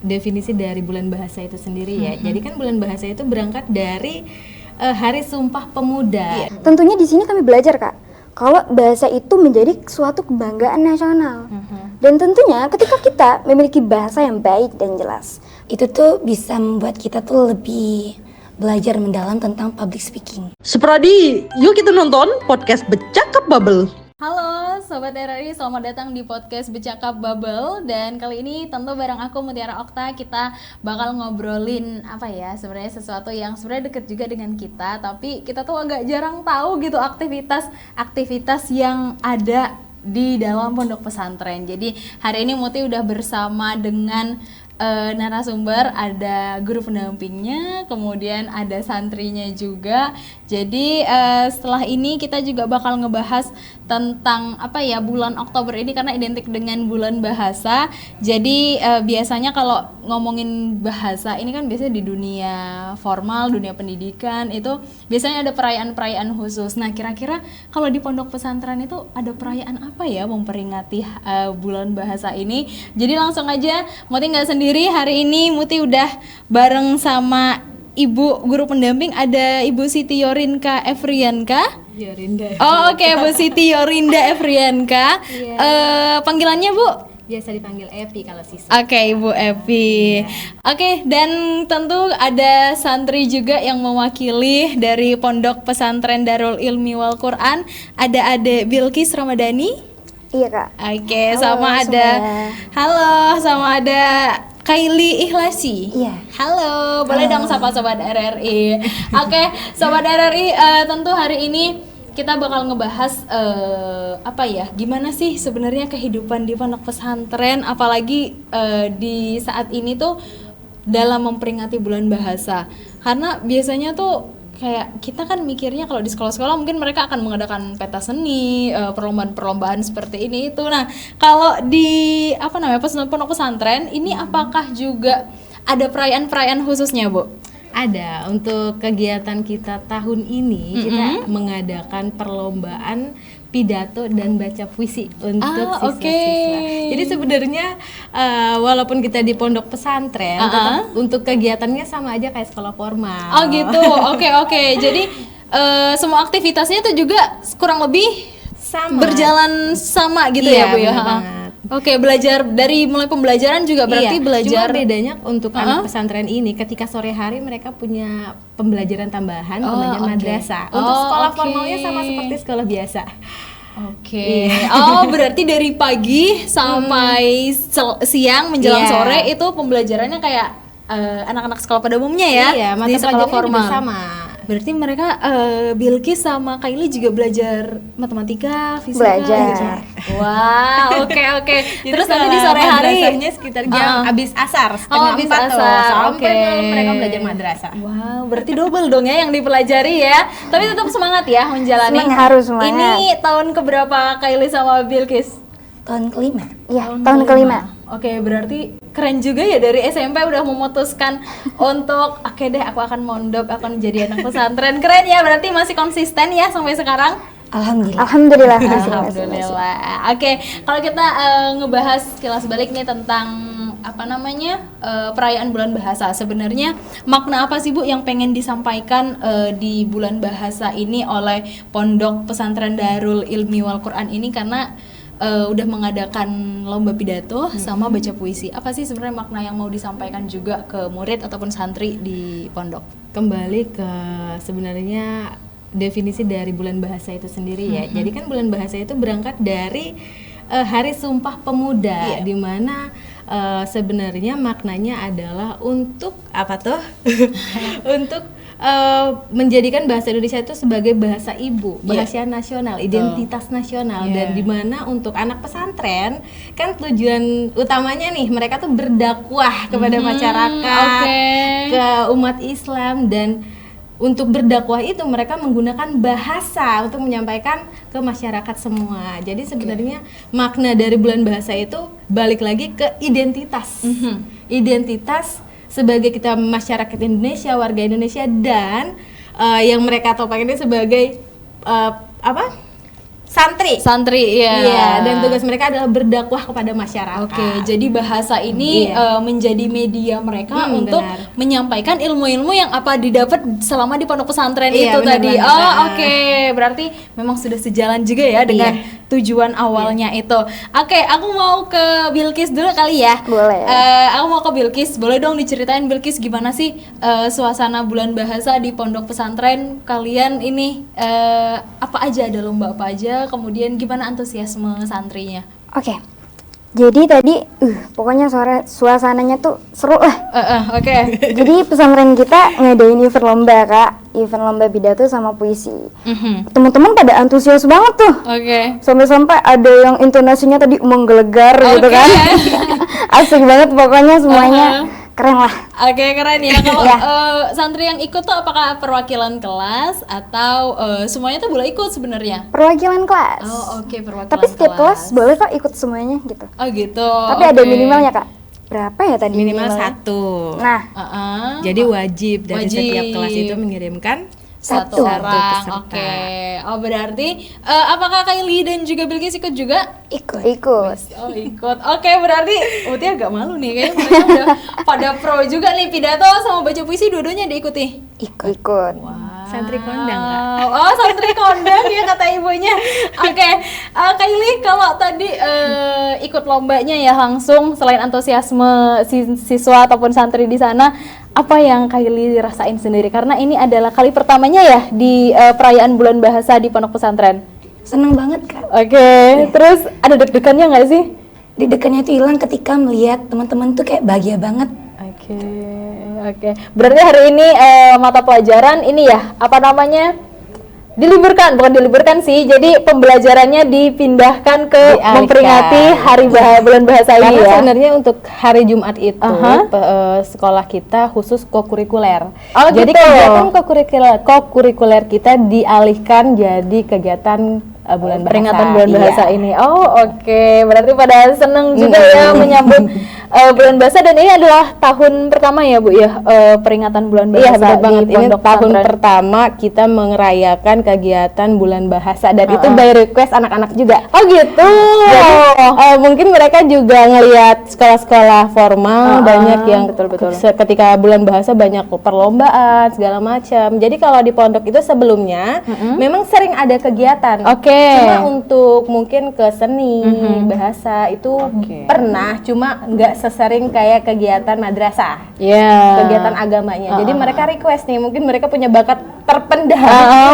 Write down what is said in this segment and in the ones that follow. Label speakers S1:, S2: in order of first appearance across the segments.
S1: definisi dari bulan bahasa itu sendiri ya. Jadi kan bulan bahasa itu berangkat dari Hari Sumpah Pemuda.
S2: Tentunya di sini kami belajar, Kak, kalau bahasa itu menjadi suatu kebanggaan nasional. Dan tentunya ketika kita memiliki bahasa yang baik dan jelas,
S3: itu tuh bisa membuat kita tuh lebih belajar mendalam tentang public speaking.
S4: Seprodi, yuk kita nonton podcast Bercakap Bubble.
S5: Halo Sobat RRI, selamat datang di podcast Bercakap Bubble. Dan kali ini tentu bareng aku Mutiara Okta, kita bakal ngobrolin apa ya, sebenarnya sesuatu yang sebenarnya deket juga dengan kita, tapi kita tuh agak jarang tahu gitu aktivitas yang ada di dalam pondok pesantren. Jadi hari ini Muti udah bersama dengan narasumber, ada guru pendampingnya, kemudian ada santrinya juga. Jadi setelah ini kita juga bakal ngebahas tentang apa ya, bulan Oktober ini karena identik dengan bulan bahasa. Jadi biasanya kalau ngomongin bahasa ini kan biasanya di dunia formal, dunia pendidikan itu biasanya ada perayaan-perayaan khusus. Nah, kira-kira kalau di pondok pesantren itu ada perayaan apa ya memperingati bulan bahasa ini? Jadi langsung aja, Muti nggak sendiri hari ini. Muti udah bareng sama Ibu guru pendamping, ada Ibu Siti Yorinka Efrianka. Oke, Bu Siti Yorinda Efrianka. Panggilannya Bu?
S1: Biasa dipanggil Epi kalau siswa.
S5: Oke, Ibu Epi. Oke, dan tentu ada santri juga yang mewakili dari Pondok Pesantren Darul Ilmi Wal Quran. Ada Ade Bilqis Ramadhani.
S2: iya, Kak.
S5: Oke,
S2: Halo,
S5: sama ada
S2: semuanya.
S5: halo, sama ada Kaili Ikhlasi.
S2: Iya.
S5: Halo, boleh dong sapa Sobat RRI. Oke, Sobat RRI, tentu hari ini kita bakal ngebahas apa ya, gimana sih sebenarnya kehidupan di pondok pesantren, apalagi di saat ini tuh dalam memperingati bulan bahasa. Karena biasanya tuh kayak kita kan mikirnya kalau di sekolah-sekolah mungkin mereka akan mengadakan pentas seni, perlombaan-perlombaan seperti ini itu. Nah, kalau di apa namanya pondok pesantren ini apakah juga ada perayaan-perayaan khususnya, Bu?
S1: Ada, untuk kegiatan kita tahun ini kita mengadakan perlombaan pidato dan baca puisi untuk siswa-siswa. Jadi sebenarnya walaupun kita di pondok pesantren, tetap untuk kegiatannya sama aja kayak sekolah formal.
S5: Oh gitu, oke. Jadi semua aktivitasnya itu juga kurang lebih
S1: Sama.
S5: berjalan sama gitu
S1: Iya,
S5: ya Bu ya?
S1: benar banget.
S5: Oke, belajar dari mulai pembelajaran juga berarti belajar.
S1: Cuma bedanya untuk anak pesantren ini ketika sore hari mereka punya pembelajaran tambahan, pembelajaran madrasah. Untuk sekolah formalnya sama seperti sekolah biasa.
S5: Oke. Oh, berarti dari pagi sampai siang menjelang sore itu pembelajarannya kayak anak-anak sekolah pada umumnya ya?
S1: Iya, mata
S5: di sekolah
S1: pelajarannya juga
S5: formal.
S1: sama.
S5: Berarti mereka Bilqis sama Kaili juga belajar matematika, fisika.
S2: Belajar.
S5: Wow, oke. Terus nanti di
S1: Sekolah
S5: sore hari
S1: madrasahnya sekitar jam abis asar, setengah
S5: abis
S1: 4 tuh,
S5: asar,
S1: sampai
S5: oke.
S1: malam mereka belajar madrasah.
S5: Wow, berarti double dong ya yang dipelajari ya. Tapi tetap semangat ya menjalani.
S2: Harus semangat.
S5: Ini tahun keberapa Kaili sama Bilqis?
S3: Tahun kelima.
S2: Iya, tahun kelima.
S5: Oke, berarti keren juga ya dari SMP udah memutuskan untuk oke deh aku akan mondok, akan jadi anak pesantren. Keren ya, berarti masih konsisten ya sampai sekarang?
S3: Alhamdulillah.
S2: Alhamdulillah.
S5: Alhamdulillah. Oke, kalau kita ngebahas kilas balik nih tentang apa namanya perayaan bulan bahasa, sebenarnya makna apa sih Bu yang pengen disampaikan di bulan bahasa ini oleh Pondok Pesantren Darul Ilmi Wal Quran ini, karena udah mengadakan lomba pidato sama baca puisi. Apa sih sebenarnya makna yang mau disampaikan juga ke murid ataupun santri di pondok?
S1: Kembali ke sebenarnya definisi dari bulan bahasa itu sendiri ya. Jadi kan bulan bahasa itu berangkat dari Hari Sumpah Pemuda, di mana sebenarnya maknanya adalah untuk apa tuh? Untuk menjadikan bahasa Indonesia itu sebagai bahasa ibu, bahasa nasional, identitas nasional, dan di mana untuk anak pesantren kan tujuan utamanya nih mereka tuh berdakwah kepada masyarakat, ke umat Islam, dan untuk berdakwah itu mereka menggunakan bahasa untuk menyampaikan ke masyarakat semua. Jadi sebenarnya makna dari bulan bahasa itu balik lagi ke identitas. Identitas sebagai kita masyarakat Indonesia, warga Indonesia, dan yang mereka topang ini sebagai santri,
S5: iya.
S1: Iya, dan tugas mereka adalah berdakwah kepada masyarakat.
S5: Oke, jadi bahasa ini menjadi media mereka untuk
S1: benar.
S5: menyampaikan ilmu-ilmu yang apa didapat selama di pondok pesantren
S1: Iya,
S5: itu
S1: benar
S5: tadi.
S1: banget.
S5: Oh, oke. Berarti memang sudah sejalan juga ya dengan tujuan awalnya itu. Oke, aku mau ke Bilkis dulu kali ya.
S2: Boleh.
S5: Aku mau ke Bilkis. Boleh dong diceritain Bilkis gimana sih suasana bulan bahasa di pondok pesantren kalian ini, apa aja, ada lomba apa aja, kemudian gimana antusiasme santrinya?
S2: Oke. Jadi tadi pokoknya suasananya tuh seru lah.
S5: Oke.
S2: Jadi pesantren kita ngadain event lomba, Kak. Event lomba pidato sama puisi. Teman-teman pada antusias banget tuh.
S5: Oke.
S2: Sampai-sampai ada yang intonasinya tadi menggelegar gitu kan. Asik banget pokoknya semuanya. Keren lah.
S5: Oke, keren ya. Kalau santri yang ikut tuh apakah perwakilan kelas atau semuanya tuh boleh ikut sebenarnya?
S2: Perwakilan kelas.
S5: Oh, oke, perwakilan
S2: Tapi setiap kelas boleh kok ikut semuanya gitu.
S5: Oh, gitu.
S2: Tapi ada minimalnya, Kak. Berapa ya tadi
S1: Minimal
S2: minimalnya?
S1: 1.
S2: Nah,
S1: Jadi wajib dari setiap kelas itu mengirimkan
S5: satu
S1: satu
S5: orang.
S1: peserta.
S5: Oke. Oh, berarti apakah Kylie dan juga Bilkis ikut juga?
S2: ikut.
S5: Oh, ikut. Oke, berarti Uti agak malu nih, kayaknya mereka udah pada pro juga nih, pidato sama baca puisi dua-duanya diikuti.
S2: Ikut.
S1: Santri kondang, Kak.
S5: Oh, santri kondang ya kata ibunya. Oke, Kylie, kalau tadi ikut lombanya ya langsung, selain antusiasme siswa ataupun santri di sana, apa yang Kylie rasain sendiri? Karena ini adalah kali pertamanya ya di perayaan bulan bahasa di pondok pesantren.
S3: Seneng banget, Kak.
S5: Oke, terus ada deg-degannya nggak sih?
S3: Deg-degannya itu hilang ketika melihat teman-teman tuh kayak bahagia banget.
S5: Oke. Berarti hari ini mata pelajaran ini ya, apa namanya? Diliburkan, bukan diliburkan sih. Jadi pembelajarannya dipindahkan ke
S1: Dialihkan.
S5: memperingati hari bulan bahasa ini
S1: Karena
S5: ya.
S1: sebenarnya untuk hari Jumat itu sekolah kita khusus kokurikuler.
S5: Oh,
S1: Jadi
S5: gitu.
S1: kegiatan kokurikuler kita dialihkan jadi kegiatan bulan bahasa.
S5: Peringatan bulan bahasa
S1: Iya.
S5: ini. Oh, oke. Berarti pada seneng juga ya menyambut bulan bahasa, dan ini adalah tahun pertama ya, Bu ya, peringatan bulan bahasa.
S1: Iya, benar
S5: di
S1: banget. Ini
S5: pondok
S1: tahun
S5: pesantren.
S1: pertama kita merayakan kegiatan bulan bahasa, dan itu by request anak-anak juga.
S5: Oh, gitu.
S1: Jadi, mungkin mereka juga ngelihat sekolah-sekolah formal banyak yang
S5: betul.
S1: ketika bulan bahasa banyak perlombaan segala macam. Jadi kalau di pondok itu sebelumnya memang sering ada kegiatan.
S5: Oke.
S1: Cuma untuk mungkin ke seni bahasa itu pernah, cuma nggak sesering kayak kegiatan madrasah.
S5: Iya.
S1: Kegiatan agamanya. Jadi mereka request nih, mungkin mereka punya bakat terpendam.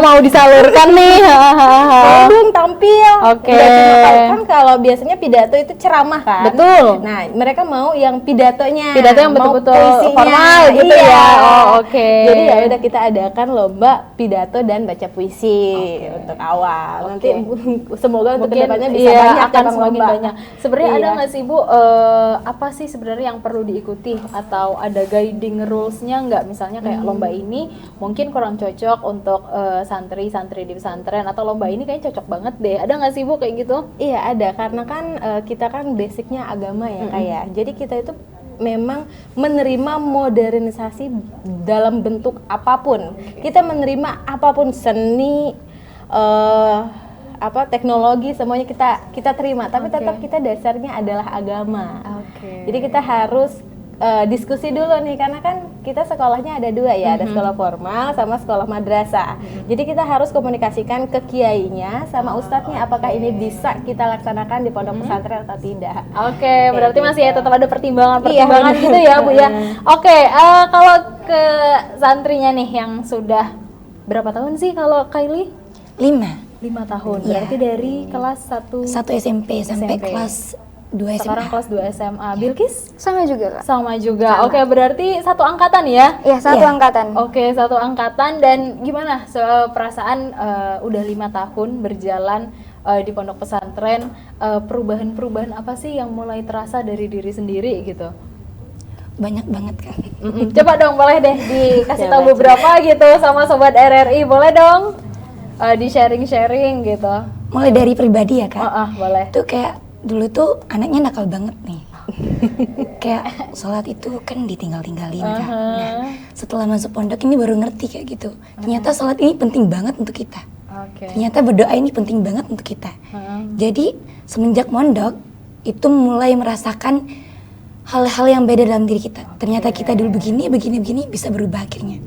S5: Mau disalurkan nih.
S1: Mau dong tampil.
S5: Oke.
S1: Nggak cuma kan kalau biasanya pidato itu ceramah kan.
S5: Betul.
S1: Nah, mereka mau yang pidatonya.
S5: Pidato yang
S1: mau
S5: betul-betul
S1: puisinya.
S5: formal gitu
S1: Iya.
S5: ya. Oh, oke.
S1: Jadi ya udah kita adakan lomba pidato dan baca puisi untuk awal. Nanti semoga untuk kedepannya bisa banyak
S5: akan
S1: cabang
S5: semakin
S1: lomba.
S5: banyak. Sebenarnya ada
S1: Iya.
S5: nggak sih, Bu, apa sih sebenarnya yang perlu diikuti atau ada guiding rules-nya nggak? Misalnya kayak lomba ini mungkin kurang cocok untuk santri-santri di pesantren, atau lomba ini kayaknya cocok banget deh. Ada nggak sih, Bu, kayak gitu?
S1: Iya ada, karena kan kita kan basicnya agama ya kayak. Jadi kita itu memang menerima modernisasi dalam bentuk apapun. Kita menerima apapun, seni, teknologi, semuanya kita terima. Tapi tetap kita dasarnya adalah agama. Jadi kita harus diskusi dulu nih, karena kan kita sekolahnya ada dua ya, ada sekolah formal sama sekolah madrasah. Jadi kita harus komunikasikan ke kiainya sama ustadznya apakah ini bisa kita laksanakan di pondok pesantren atau tidak.
S5: Oke, berarti masih ya tetap ada pertimbangan
S1: Iya.
S5: gitu ya, Bu ya. Oke, kalau ke santrinya nih yang sudah berapa tahun sih kalau Kylie?
S3: 5
S5: tahun.
S3: Iya.
S5: Berarti dari kelas 1
S3: SMP sampai
S5: SMP.
S3: kelas 2 SMA.
S5: sekarang kelas 2 SMA. Bilkis?
S2: Sama juga, Kak.
S5: Sama juga. Oke, berarti satu angkatan ya?
S2: Iya, satu
S3: Iya.
S2: angkatan.
S5: Oke, satu angkatan. Dan gimana perasaan udah 5 tahun berjalan di pondok pesantren, perubahan-perubahan apa sih yang mulai terasa dari diri sendiri gitu?
S3: Banyak banget, Kak.
S5: Coba dong, boleh deh dikasih tahu beberapa gitu sama sobat RRI, boleh dong di sharing-sharing gitu.
S3: Mulai dari pribadi ya, Kak.
S5: Boleh.
S3: Tuh kayak dulu tuh anaknya nakal banget nih. Kayak sholat itu kan ditinggal-tinggalin, Kak. Nah, setelah masuk pondok ini baru ngerti kayak gitu. Ternyata sholat ini penting banget untuk kita.
S5: Oke.
S3: Ternyata berdoa ini penting banget untuk kita. Jadi semenjak mondok itu mulai merasakan hal-hal yang beda dalam diri kita. Ternyata kita dulu begini bisa berubah akhirnya.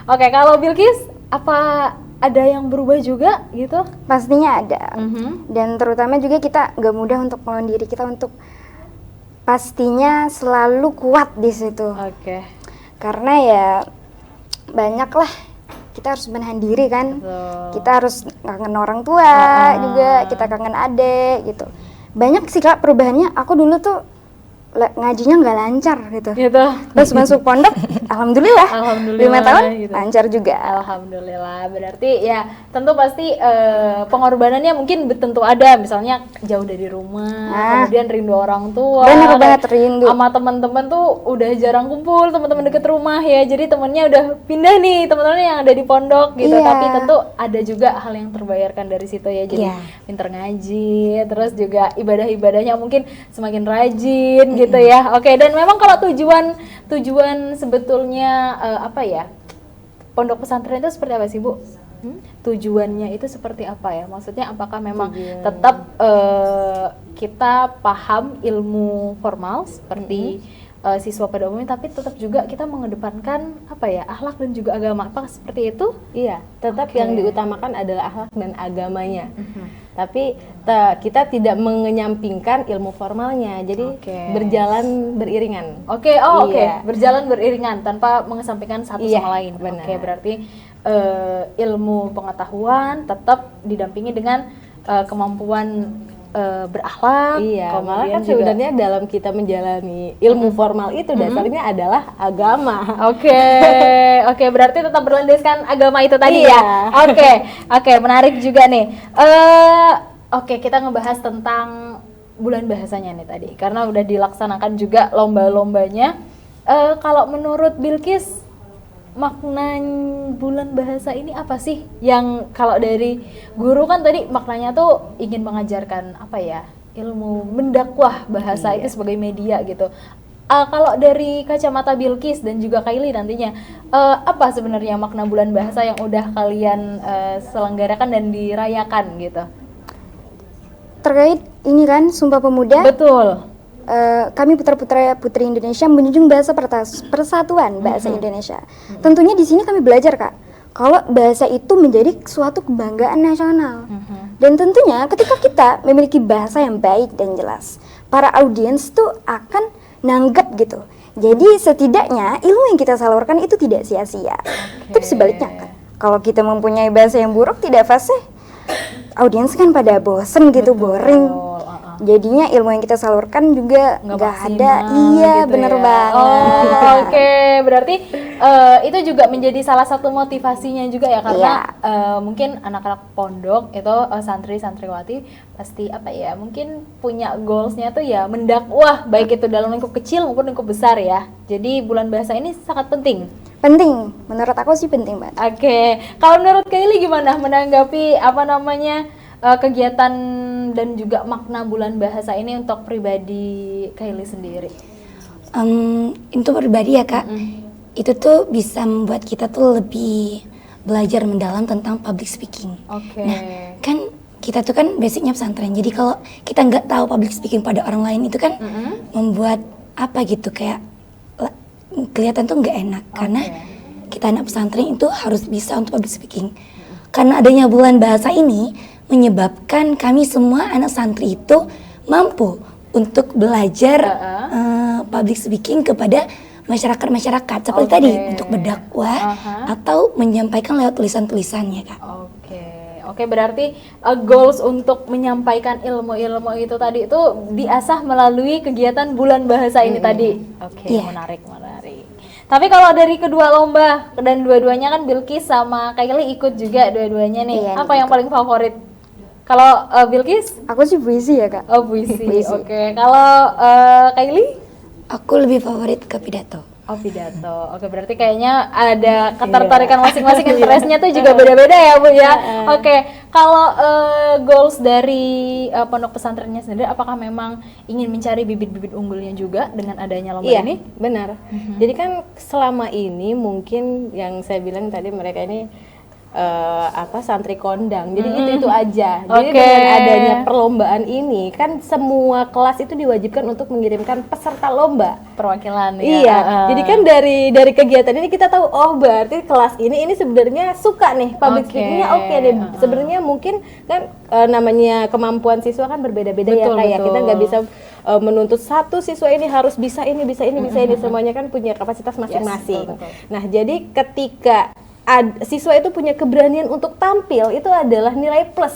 S5: Oke, kalau Bilkis apa ada yang berubah juga gitu?
S2: Pastinya ada. Dan terutama juga kita nggak mudah untuk melawan diri kita untuk pastinya selalu kuat di situ.
S5: Oke.
S2: Karena ya banyak lah, kita harus menahan diri kan.
S5: Betul.
S2: Kita harus kangen orang tua juga, kita kangen adek gitu. Banyak sih Kak perubahannya. Aku dulu tuh ngajinya nggak lancar gitu. Terus masuk pondok, alhamdulillah. 5 tahun
S5: gitu.
S2: lancar juga.
S5: Alhamdulillah. Berarti ya tentu pasti pengorbanannya mungkin tentu ada. Misalnya jauh dari rumah, kemudian rindu orang tua.
S2: Benar banget, rindu.
S5: Sama teman-teman tuh udah jarang kumpul, teman-teman deket rumah ya. Jadi temennya udah pindah nih, teman-teman yang ada di pondok gitu.
S2: Iya.
S5: Tapi tentu ada juga hal yang terbayarkan dari situ ya. Jadi pinter ngaji, terus juga ibadah-ibadahnya mungkin semakin rajin gitu ya. Oke, dan memang kalau tujuan sebetulnya apa ya? Pondok pesantren itu seperti apa sih, Bu? Tujuannya itu seperti apa ya? Maksudnya apakah memang tetap kita paham ilmu formal seperti siswa pada umumnya, tapi tetap juga kita mengedepankan apa ya, akhlak dan juga agama, apa seperti itu?
S1: Iya, tetap yang diutamakan adalah akhlak dan agamanya. Tapi kita tidak mengenyampingkan ilmu formalnya, jadi berjalan beriringan.
S5: Oke, berjalan beriringan tanpa mengesampingkan satu sama lain.
S1: Benar.
S5: Oke, berarti ilmu pengetahuan tetap didampingi dengan kemampuan berakhlak.
S1: Iya, malah kan sebenarnya dalam kita menjalani ilmu formal itu dasarnya adalah agama.
S5: Oke, berarti tetap berlandaskan agama itu tadi ya. Oke, menarik juga nih. Oke, kita ngebahas tentang bulan bahasanya nih tadi, karena udah dilaksanakan juga lomba-lombanya. Kalau menurut Bilkis, makna bulan bahasa ini apa sih? Yang kalau dari guru kan tadi maknanya tuh ingin mengajarkan apa ya, ilmu mendakwah bahasa itu sebagai media gitu. Kalau dari kacamata Bilkis dan juga Kylie nantinya, apa sebenarnya makna bulan bahasa yang udah kalian selenggarakan dan dirayakan gitu?
S2: Terkait ini kan Sumpah Pemuda.
S5: Betul.
S2: Kami putra-putra putri Indonesia menjunjung bahasa persatuan bahasa Indonesia. Tentunya di sini kami belajar Kak, kalau bahasa itu menjadi suatu kebanggaan nasional. Dan tentunya ketika kita memiliki bahasa yang baik dan jelas, para audiens tuh akan nanggap gitu. Jadi setidaknya ilmu yang kita salurkan itu tidak sia-sia. Tapi sebaliknya kan, kalau kita mempunyai bahasa yang buruk tidak fasih, audiens kan pada bosen gitu, boring. Jadinya ilmu yang kita salurkan juga nggak ada. Iya,
S5: gitu
S2: bener
S5: ya.
S2: banget.
S5: Oke, berarti itu juga menjadi salah satu motivasinya juga ya, karena mungkin anak-anak pondok itu santri-santriwati pasti apa ya, mungkin punya goalsnya tuh ya mendakwah, baik itu dalam lingkup kecil maupun lingkup besar ya. Jadi bulan bahasa ini sangat penting.
S2: Penting, menurut aku sih penting banget.
S5: Oke, kalau menurut Kylie gimana menanggapi apa namanya kegiatan dan juga makna bulan bahasa ini untuk pribadi Kylie sendiri?
S3: Untuk pribadi ya Kak, itu tuh bisa membuat kita tuh lebih belajar mendalam tentang public speaking. Nah, kan kita tuh kan basicnya pesantren, jadi kalau kita nggak tahu public speaking pada orang lain itu kan membuat apa gitu, kayak kelihatan tuh nggak enak. Karena kita anak pesantren itu harus bisa untuk public speaking. Karena adanya bulan bahasa ini menyebabkan kami semua anak santri itu mampu untuk belajar public speaking kepada masyarakat seperti tadi, untuk berdakwah atau menyampaikan lewat tulisan-tulisannya Kak.
S5: Oke, berarti goals untuk menyampaikan ilmu-ilmu itu tadi itu diasah melalui kegiatan bulan bahasa ini tadi. Menarik. Tapi kalau dari kedua lomba dan dua-duanya kan Bilkis sama Kylie ikut juga dua-duanya nih. Apa yang paling favorit? Kalau Bilkis?
S2: Aku sih puisi ya Kak.
S5: Oh, puisi. Oke. Kalau Kylie?
S3: Aku lebih favorit ke pidato.
S5: Oh, pidato. Oke, berarti kayaknya ada ketertarikan masing-masing, interestnya tuh juga beda-beda ya, Bu ya. Oke, kalau goals dari pondok pesantrennya sendiri, apakah memang ingin mencari bibit-bibit unggulnya juga dengan adanya lomba ini?
S1: Benar. Jadi kan selama ini mungkin yang saya bilang tadi, mereka ini santri kondang. Jadi itu aja. Jadi dengan adanya perlombaan ini kan semua kelas itu diwajibkan untuk mengirimkan peserta lomba
S5: perwakilan ya.
S1: Iya. Jadi kan dari kegiatan ini kita tahu berarti kelas ini sebenarnya suka nih public speakingnya nih. Sebenarnya mungkin kan namanya kemampuan siswa kan berbeda-beda ya kayak kita nggak bisa menuntut satu siswa ini harus bisa ini semuanya kan punya kapasitas masing-masing. Nah, jadi ketika siswa itu punya keberanian untuk tampil, itu adalah nilai plus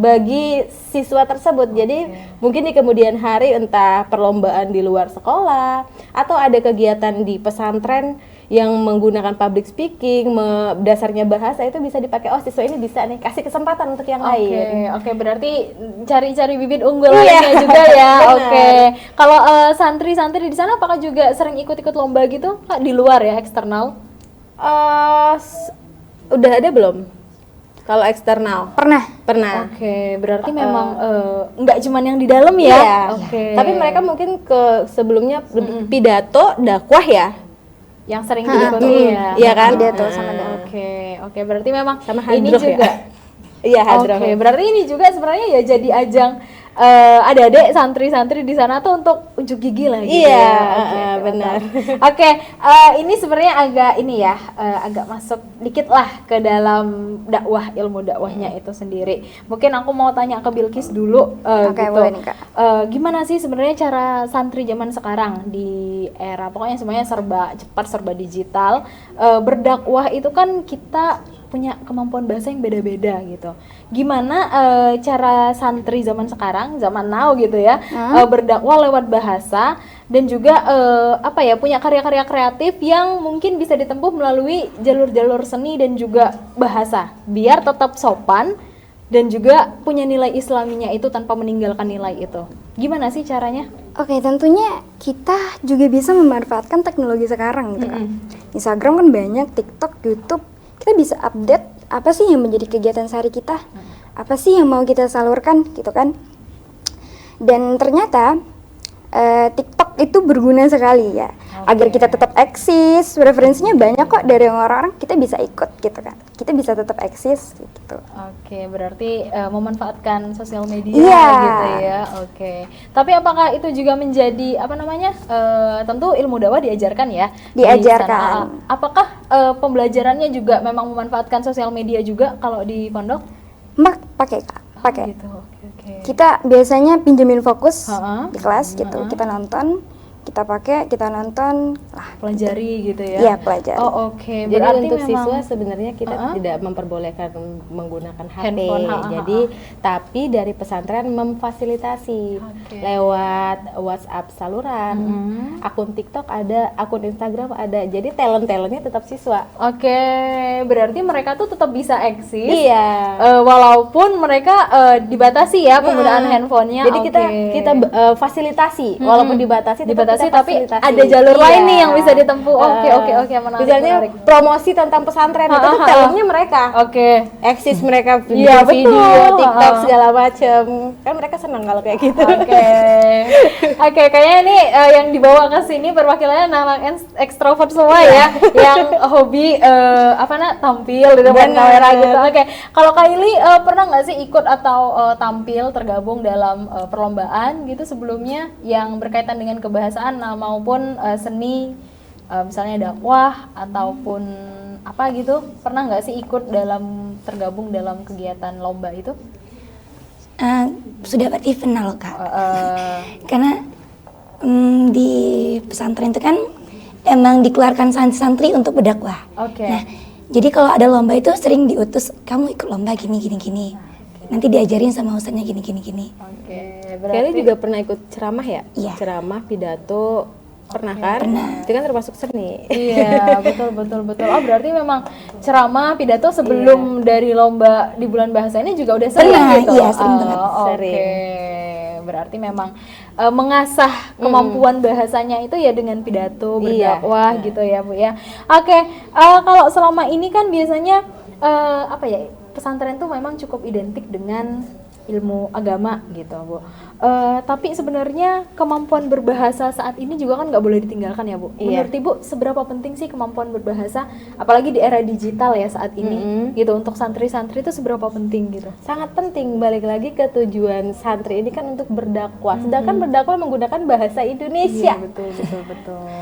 S1: bagi siswa tersebut. Jadi mungkin di kemudian hari entah perlombaan di luar sekolah atau ada kegiatan di pesantren yang menggunakan public speaking, dasarnya bahasa itu bisa dipakai. Siswa ini bisa nih, kasih kesempatan untuk yang lain.
S5: Oke, berarti cari-cari bibit unggul lainnya juga ya. Oke. Kalau santri-santri di sana apakah juga sering ikut-ikut lomba gitu? Di luar ya, eksternal?
S1: Udah ada belum? Kalau eksternal? Pernah.
S5: Oke, berarti memang nggak cuman yang di dalam ya?
S1: Iya. Tapi mereka mungkin sebelumnya pidato, dakwah ya? Yang sering diikuti ya? Iya kan?
S2: Pidato sama dakwah.
S5: Oke, berarti memang
S1: sama
S5: ini juga.
S1: Iya, hadroh.
S5: Oke, berarti ini juga sebenarnya ya jadi ajang adik-adik santri-santri di sana tuh untuk unjuk gigi lah gitu.
S1: Iya, benar.
S5: Oke, ini sebenarnya agak masuk dikit lah ke dalam ilmu dakwahnya itu sendiri. Mungkin aku mau tanya ke Bilkis dulu gitu.
S2: Boleh nih, Kak.
S5: Gimana sih sebenarnya cara santri zaman sekarang di era pokoknya semuanya serba cepat, serba digital, berdakwah itu kan kita punya kemampuan bahasa yang beda-beda gitu. Gimana cara santri zaman sekarang, zaman now gitu ya, berdakwah lewat bahasa dan juga punya karya-karya kreatif yang mungkin bisa ditempuh melalui jalur-jalur seni dan juga bahasa, biar tetap sopan dan juga punya nilai islaminya itu tanpa meninggalkan nilai itu. Gimana sih caranya?
S2: Oke, tentunya kita juga bisa memanfaatkan teknologi sekarang gitu kan. Instagram kan banyak, TikTok, YouTube. Kita bisa update apa sih yang menjadi kegiatan sehari kita, apa sih yang mau kita salurkan gitu kan. Dan ternyata TikTok itu berguna sekali ya, agar kita tetap eksis. Referensinya banyak kok dari orang-orang, kita bisa ikut gitu kan, kita bisa tetap eksis gitu.
S5: Oke, berarti memanfaatkan sosial media gitu ya. Oke, tapi apakah itu juga menjadi tentu ilmu dakwah diajarkan ya?
S2: Diajarkan.
S5: Apakah pembelajarannya juga memang memanfaatkan sosial media juga kalau di pondok?
S2: Pakai Kak, pakai.
S5: Gitu. Okay.
S2: Kita biasanya pinjemin fokus di kelas gitu, kita nonton, kita pakai, kita nonton,
S5: pelajari gitu ya?
S2: Iya, pelajari.
S5: Oke.
S1: Jadi
S5: berarti
S1: untuk
S5: memang
S1: siswa sebenarnya kita tidak memperbolehkan menggunakan HP,
S5: handphone,
S1: tapi dari pesantren memfasilitasi lewat WhatsApp saluran, akun TikTok ada, akun Instagram ada, jadi talent-talentnya tetap siswa.
S5: Oke, berarti mereka tuh tetap bisa eksis, walaupun mereka dibatasi ya penggunaan handphonenya.
S1: Jadi kita fasilitasi, walaupun dibatasi
S5: tapi ada jalur lain nih yang bisa ditempuh. Oke, menarik.
S1: Misalnya promosi tentang pesantren itu tuh talentnya mereka. Eksis mereka video, TikTok segala macam. Kan mereka senang kalau kayak gitu. Oke, kayaknya ini yang dibawa ke sini perwakilannya anak ekstrovert semua ya, yang hobi tampil di depan kamera gitu. Kalau Kylie pernah nggak sih ikut atau tampil tergabung dalam perlombaan gitu sebelumnya yang berkaitan dengan kebahasaan maupun seni, misalnya dakwah ataupun apa gitu, pernah nggak sih ikut tergabung dalam kegiatan lomba itu?
S3: Sudah berarti kenal Kak. Karena di pesantren itu kan emang dikeluarkan santri untuk berdakwah. Nah, jadi kalau ada lomba itu sering diutus, kamu ikut lomba gini. Nanti diajarin sama ustadznya gini.
S1: Kelly juga pernah ikut ceramah ya?
S3: Iya.
S1: Ceramah, pidato, pernah kan?
S3: Pernah.
S1: Itu kan termasuk seni.
S5: Iya, betul. Berarti memang ceramah, pidato sebelum dari lomba di bulan bahasa ini juga udah sering gitu?
S3: Iya, sering banget.
S5: Berarti memang mengasah kemampuan bahasanya itu ya dengan pidato, berdakwah gitu ya Bu ya. Kalau selama ini kan biasanya pesantren tuh memang cukup identik dengan ilmu agama gitu, Bu. Tapi sebenarnya kemampuan berbahasa saat ini juga kan nggak boleh ditinggalkan ya, Bu. Menurut Ibu seberapa penting sih kemampuan berbahasa, apalagi di era digital ya saat ini, gitu, untuk santri-santri itu seberapa penting gitu?
S1: Sangat penting, balik lagi ke tujuan santri ini kan untuk berdakwah. Sedangkan berdakwah menggunakan bahasa Indonesia.
S5: Iya, betul.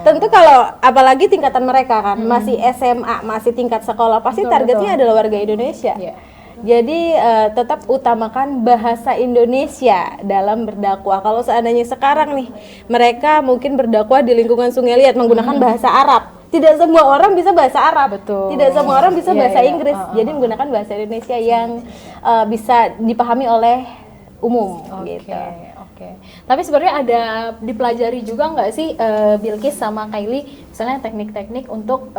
S1: Tentu kalau apalagi tingkatan mereka kan masih SMA, masih tingkat sekolah, pasti targetnya adalah warga Indonesia.
S5: Iya.
S1: Jadi tetap utamakan bahasa Indonesia dalam berdakwah. Kalau seandainya sekarang nih mereka mungkin berdakwah di lingkungan Sungai Liat menggunakan bahasa Arab. Tidak semua orang bisa bahasa Arab.
S5: Betul.
S1: Tidak semua orang bisa bahasa Inggris. Jadi
S5: Oh.
S1: menggunakan bahasa Indonesia yang bisa dipahami oleh umum gitu.
S5: Oke. Tapi sebenarnya ada dipelajari juga nggak sih Bilkis sama Kylie, misalnya teknik-teknik untuk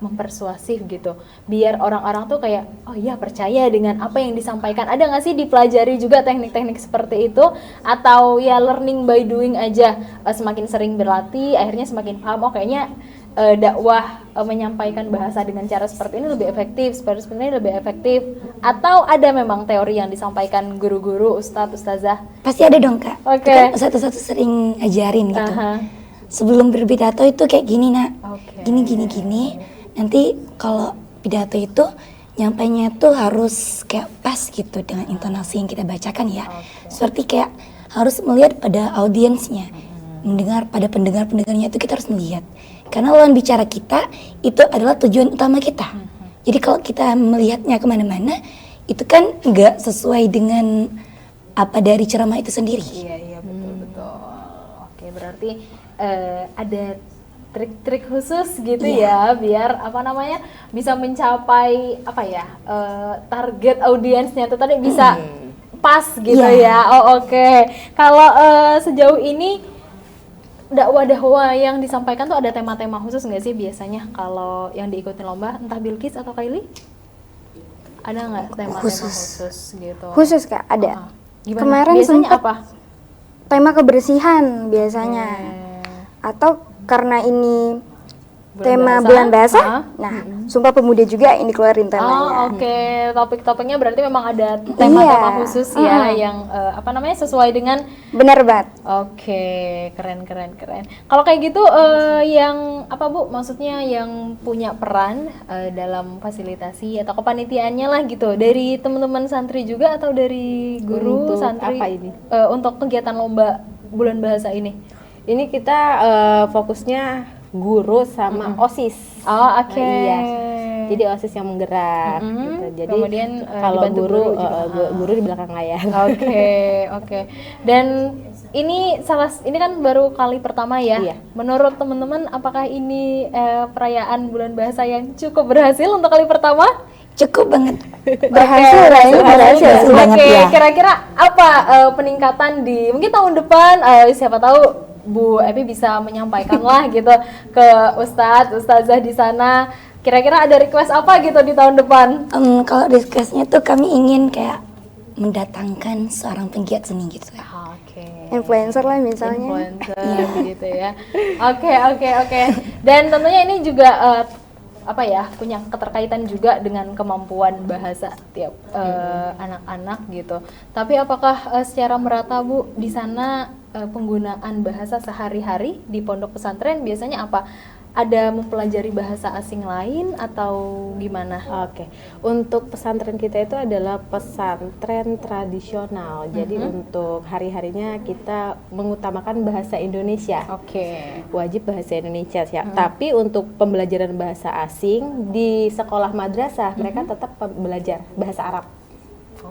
S5: mempersuasif gitu, biar orang-orang tuh kayak oh iya percaya dengan apa yang disampaikan. Ada nggak sih dipelajari juga teknik-teknik seperti itu, atau ya learning by doing aja, semakin sering berlatih akhirnya semakin paham, oh kayaknya dakwah menyampaikan bahasa dengan cara seperti ini lebih efektif, seperti ini lebih efektif, atau ada memang teori yang disampaikan guru-guru, ustadz, ustazah?
S3: Pasti ada dong Kak.
S5: Oke.
S3: Kan satu-satu sering ajarin gitu.
S5: Aha.
S3: Sebelum berpidato itu kayak gini nak,
S5: Oke.
S3: gini. Nanti kalau pidato itu nyampainya tuh harus kayak pas gitu dengan intonasi yang kita bacakan ya. Seperti kayak harus melihat pada audiensnya, mendengar pada pendengarnya itu kita harus melihat. Karena lawan bicara kita itu adalah tujuan utama kita. Jadi kalau kita melihatnya kemana-mana, itu kan nggak sesuai dengan apa dari ceramah itu sendiri.
S5: Iya betul. Oke, berarti ada trik-trik khusus gitu ya biar bisa mencapai target audiensnya itu tadi bisa pas gitu ya. Oh oke. Kalau sejauh ini dakwah-dakwah yang disampaikan tuh ada tema-tema khusus nggak sih biasanya kalau yang diikutin lomba, entah Bilkis atau Kylie? Ada nggak tema-tema khusus gitu?
S2: Khusus Kak, ada.
S5: Gimana?
S2: Kemarin
S5: Biasanya
S2: sempet
S5: apa?
S2: tema kebersihan biasanya. Atau karena ini tema bulan bahasa, nah Sumpah Pemuda juga ini keluarin temanya.
S5: Oh oke. Topik-topiknya berarti memang ada tema-tema khusus ya yang sesuai dengan.
S2: Benar banget.
S5: Oke, keren. Kalau kayak gitu yang apa Bu? Maksudnya yang punya peran dalam fasilitasi atau kepanitiaannya lah gitu, dari teman-teman santri juga atau dari guru
S1: Untuk
S5: santri?
S1: apa ini?
S5: Untuk kegiatan lomba bulan bahasa ini.
S1: Ini kita fokusnya guru sama OSIS.
S5: Oh oke.
S1: Iya. Jadi OSIS yang menggerak gitu. Jadi
S5: Kemudian,
S1: kalau
S5: dibantu
S1: guru
S5: juga.
S1: guru di belakang layar.
S5: Oke. Dan ini kan baru kali pertama ya.
S1: Iya.
S5: Menurut teman-teman apakah ini perayaan bulan bahasa yang cukup berhasil untuk kali pertama?
S3: Cukup banget.
S2: Berhasil lah ini, berhasil.
S3: banget
S5: Oke,
S3: ya.
S5: kira-kira apa peningkatan di mungkin tahun depan, siapa tahu Bu Epi bisa menyampaikan lah gitu ke Ustadz, Ustazah di sana. Kira-kira ada request apa gitu di tahun depan?
S3: Kalau requestnya tuh kami ingin kayak mendatangkan seorang penggiat seni gitu ya.
S5: Oke.
S2: Influencer lah misalnya.
S5: Influencer gitu ya. Oke. Dan tentunya ini juga punya keterkaitan juga dengan kemampuan bahasa tiap anak-anak gitu. Tapi apakah secara merata Bu di sana penggunaan bahasa sehari-hari di pondok pesantren biasanya apa? Ada mempelajari bahasa asing lain atau gimana?
S1: Oke, untuk pesantren kita itu adalah pesantren tradisional. Jadi untuk hari-harinya kita mengutamakan bahasa Indonesia.
S5: Oke.
S1: Wajib bahasa Indonesia. Tapi untuk pembelajaran bahasa asing di sekolah madrasah mereka tetap belajar bahasa Arab.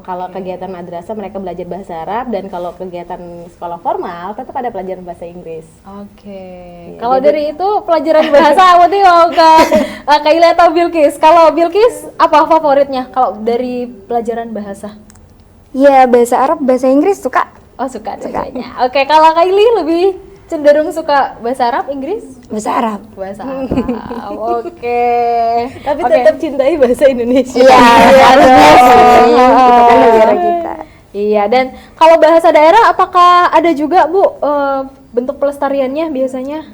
S1: Kalau kegiatan madrasah mereka belajar bahasa Arab, dan kalau kegiatan sekolah formal tetap ada pelajaran bahasa Inggris.
S5: Oke.
S1: Ya,
S5: Kalau
S1: jadi-
S5: dari itu pelajaran bahasa berarti mau ke Kylie atau Bilkis? Kalau Bilkis apa favoritnya kalau dari pelajaran bahasa?
S2: Ya bahasa Arab, bahasa Inggris suka.
S5: Oh suka dua-duanya. Oke, kalau Kylie lebih cenderung suka bahasa Arab, Inggris?
S3: Bahasa Arab.
S5: Bahasa Arab. Oke.
S1: Tapi
S5: Oke.
S1: tetap cintai bahasa Indonesia.
S2: Iya, harusnya sih. Itu kan negara kita.
S5: Iya, dan kalau bahasa daerah apakah ada juga Bu bentuk pelestariannya biasanya?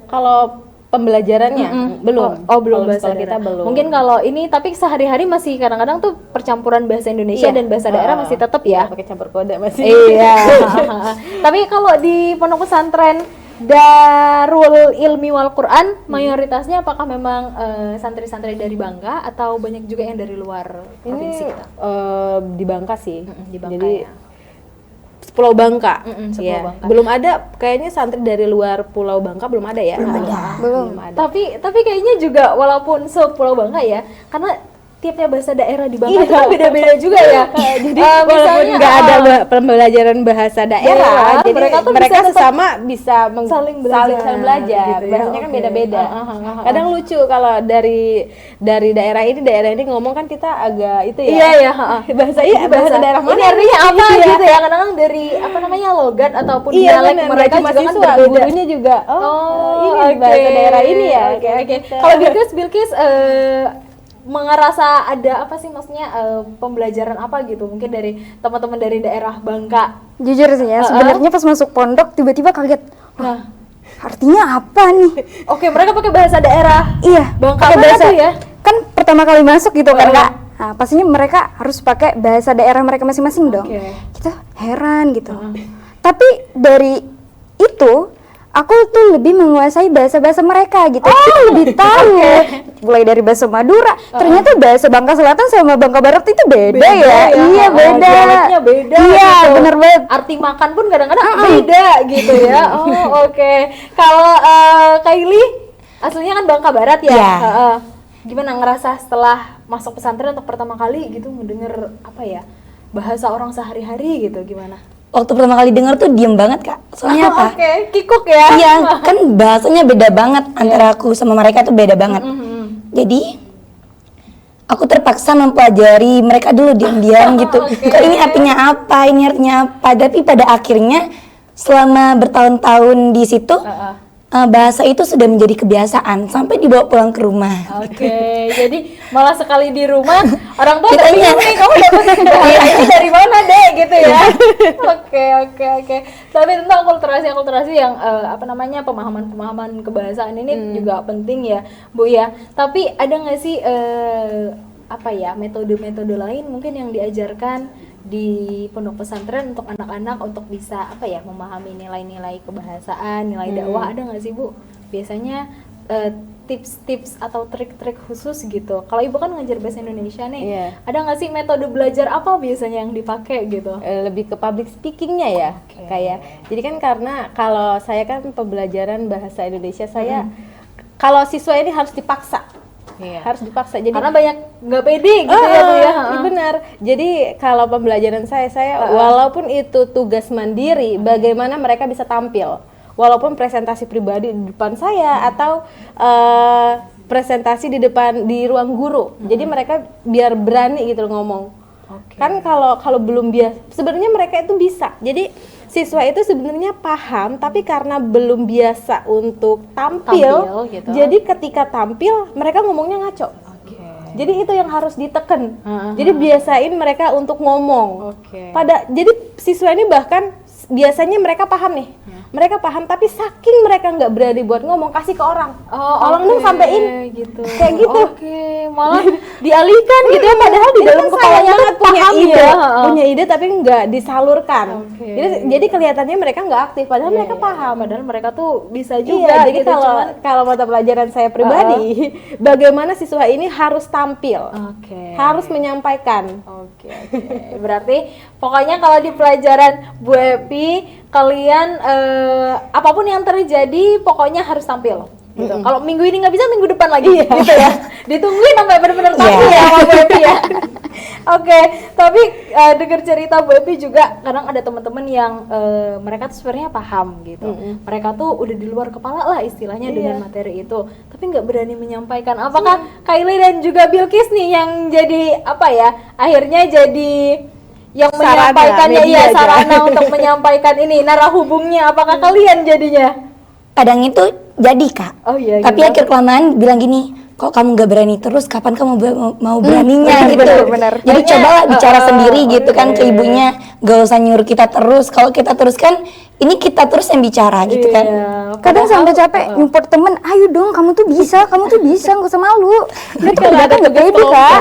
S1: Kalau pembelajarannya belum.
S5: Belum
S1: Kalau
S5: bahasa
S1: sekolah kita
S5: daerah.
S1: belum.
S5: Mungkin kalau ini tapi sehari-hari masih kadang-kadang tuh percampuran bahasa Indonesia
S1: Iya.
S5: dan bahasa daerah masih tetap ya.
S1: Pakai campur kode masih.
S5: Iya. Tapi kalau di pondok pesantren Darul Ilmi Wal Quran mayoritasnya apakah memang santri-santri dari Bangka atau banyak juga yang dari luar provinsi
S1: Ini
S5: kita?
S1: di Bangka sih.
S5: Di Bangka
S1: Jadi
S5: ya.
S1: Pulau Bangka.
S5: Pulau
S1: Iya.
S5: Bangka.
S1: Belum ada kayaknya santri dari luar Pulau Bangka belum ada ya?
S2: Belum.
S1: ada.
S5: Tapi kayaknya juga walaupun Pulau Bangka ya, karena tiapnya bahasa daerah di Bangka itu kan beda-beda juga ya.
S1: Jadi walaupun nggak ada pembelajaran bahasa daerah, jadi
S5: mereka tuh
S1: mereka
S5: bisa tetap
S1: sesama bisa
S5: saling belajar,
S1: belajar.
S5: gitu ya.
S1: Bahasanya kan
S5: Oke.
S1: beda-beda. Kadang lucu kalau dari daerah ini ngomong kan kita agak itu ya.
S5: Iya.
S1: bahasa daerah mana?
S5: Ini artinya apa
S1: Iya.
S5: gitu ya? Kadang-kadang dari apa namanya logat ataupun
S1: Iya,
S5: dialek
S1: benar.
S5: mereka
S1: Bagi
S5: juga kan
S1: mahasiswa,
S5: berbeda.
S1: gurunya juga. Ini
S5: oke.
S1: bahasa daerah ini ya.
S5: Oke.
S1: Gitu.
S5: Kalau Bilkis ngerasa ada apa sih maksudnya pembelajaran apa gitu mungkin dari teman-teman dari daerah Bangka.
S2: Jujur sih ya, sebenarnya pas masuk pondok tiba-tiba kaget.
S5: Nah,
S2: Artinya apa nih?
S5: oke, mereka pakai bahasa daerah.
S2: Iya,
S5: Bangka
S2: pakai
S5: mana
S2: bahasa
S5: tuh ya?
S2: Kan pertama kali masuk gitu kan Kak. Nah, pastinya mereka harus pakai bahasa daerah mereka masing-masing dong.
S5: Oke.
S2: Kita heran gitu. Tapi dari itu aku tuh lebih menguasai bahasa-bahasa mereka gitu. Kita lebih tahu. Mulai dari bahasa Madura, ternyata bahasa Bangka Selatan sama Bangka Barat itu beda ya. Iya, beda.
S5: Dialeknya beda.
S2: Iya,
S5: gitu.
S2: bener banget.
S5: Arti makan pun kadang-kadang beda gitu ya. Oke. Kalau Kylie aslinya kan Bangka Barat ya.
S3: Iya.
S5: Gimana ngerasa setelah masuk pesantren untuk pertama kali gitu mendengar apa ya bahasa orang sehari-hari gitu gimana?
S3: Waktu pertama kali denger tuh diem banget Kak. Soalnya apa?
S5: Oke, kikuk ya.
S3: Iya, kan bahasanya beda banget antara aku sama mereka tuh beda banget. Jadi aku terpaksa mempelajari mereka dulu diam-diam gitu. Kok ini artinya apa? Ini artinya apa? Tapi pada akhirnya selama bertahun-tahun di situ bahasa itu sudah menjadi kebiasaan sampai dibawa pulang ke rumah.
S5: Oke, jadi malah sekali di rumah orang tua
S3: Ditanya.
S5: bingung nih kamu dapat bahasa ini dari mana deh gitu ya. Oke. Tapi tentang akulturasi yang apa namanya pemahaman kebahasaan ini juga penting ya Bu ya. Tapi ada nggak sih apa ya metode-metode lain mungkin yang diajarkan di pondok pesantren untuk anak-anak untuk bisa apa ya memahami nilai-nilai kebahasaan, nilai dakwah ada nggak sih Bu? Biasanya tips-tips atau trik-trik khusus gitu. Kalau Ibu kan ngajar bahasa Indonesia nih,
S1: Iya.
S5: ada nggak sih metode belajar apa biasanya yang dipakai gitu?
S1: Lebih ke public speakingnya ya, kayak jadi kan karena kalau saya kan pembelajaran bahasa Indonesia saya kalau siswa ini harus dipaksa. Harus dipaksa. Jadi
S5: Karena banyak nggak pede gitu ya Bu ya.
S1: iya benar. Jadi kalau pembelajaran saya walaupun itu tugas mandiri, bagaimana mereka bisa tampil, walaupun presentasi pribadi di depan saya atau presentasi di ruang guru. Jadi mereka biar berani gitu ngomong. Kan kalau belum biasa, sebenarnya mereka itu bisa. Jadi siswa itu sebenarnya paham, tapi karena belum biasa untuk tampil
S5: gitu.
S1: jadi ketika tampil mereka ngomongnya ngaco. Jadi itu yang harus diteken. Jadi biasain mereka untuk ngomong. Jadi siswa ini bahkan biasanya mereka paham nih. Mereka paham tapi saking mereka nggak berani buat ngomong, kasih ke orang. Tolong dong sampein.
S5: Gitu.
S1: Kayak gitu.
S5: Malah dialihkan gitu ya padahal di dalam kepalanya tuh
S1: punya
S5: paham
S1: ide,
S5: ya.
S1: punya ide tapi nggak disalurkan. Jadi kelihatannya mereka nggak aktif, padahal mereka paham.
S5: Padahal mereka tuh bisa
S1: Iya,
S5: juga
S1: jadi
S5: gitu,
S1: kalau mata pelajaran saya pribadi, bagaimana siswa ini harus tampil, harus menyampaikan.
S5: Oke. Berarti pokoknya kalau di pelajaran Bu Epi kalian apapun yang terjadi pokoknya harus tampil. Gitu. Kalau minggu ini nggak bisa, minggu depan lagi gitu ya. Ditungguin sampai benar-benar tampil ya sama Bu Epi ya. Oke, tapi dengar cerita Bu Epi juga kadang ada teman-teman yang mereka tuh sebenarnya paham gitu. Mereka tuh udah di luar kepala lah istilahnya dengan materi itu, tapi nggak berani menyampaikan. Apakah Kylie dan juga Bilkis nih yang jadi apa ya? Akhirnya jadi yang
S1: Sarana,
S5: menyampaikannya
S1: media aja.
S5: sarana untuk menyampaikan ini narah hubungnya. Apakah kalian jadinya?
S3: Kadang itu jadi Kak.
S5: Oh iya.
S3: Tapi akhir kelamaan bilang gini, kok kamu nggak berani terus, kapan kamu mau beraninya gitu.
S2: Benar.
S3: Jadi cobalah bicara sendiri gitu kan ke ibunya, gak usah nyuruh kita terus. Kalau kita terus kan, ini kita terus yang bicara gitu kan.
S2: Kadang sampai capek nyupport temen, ayo dong kamu tuh bisa, nggak usah malu. Dia tuh datang nggak pede Kak.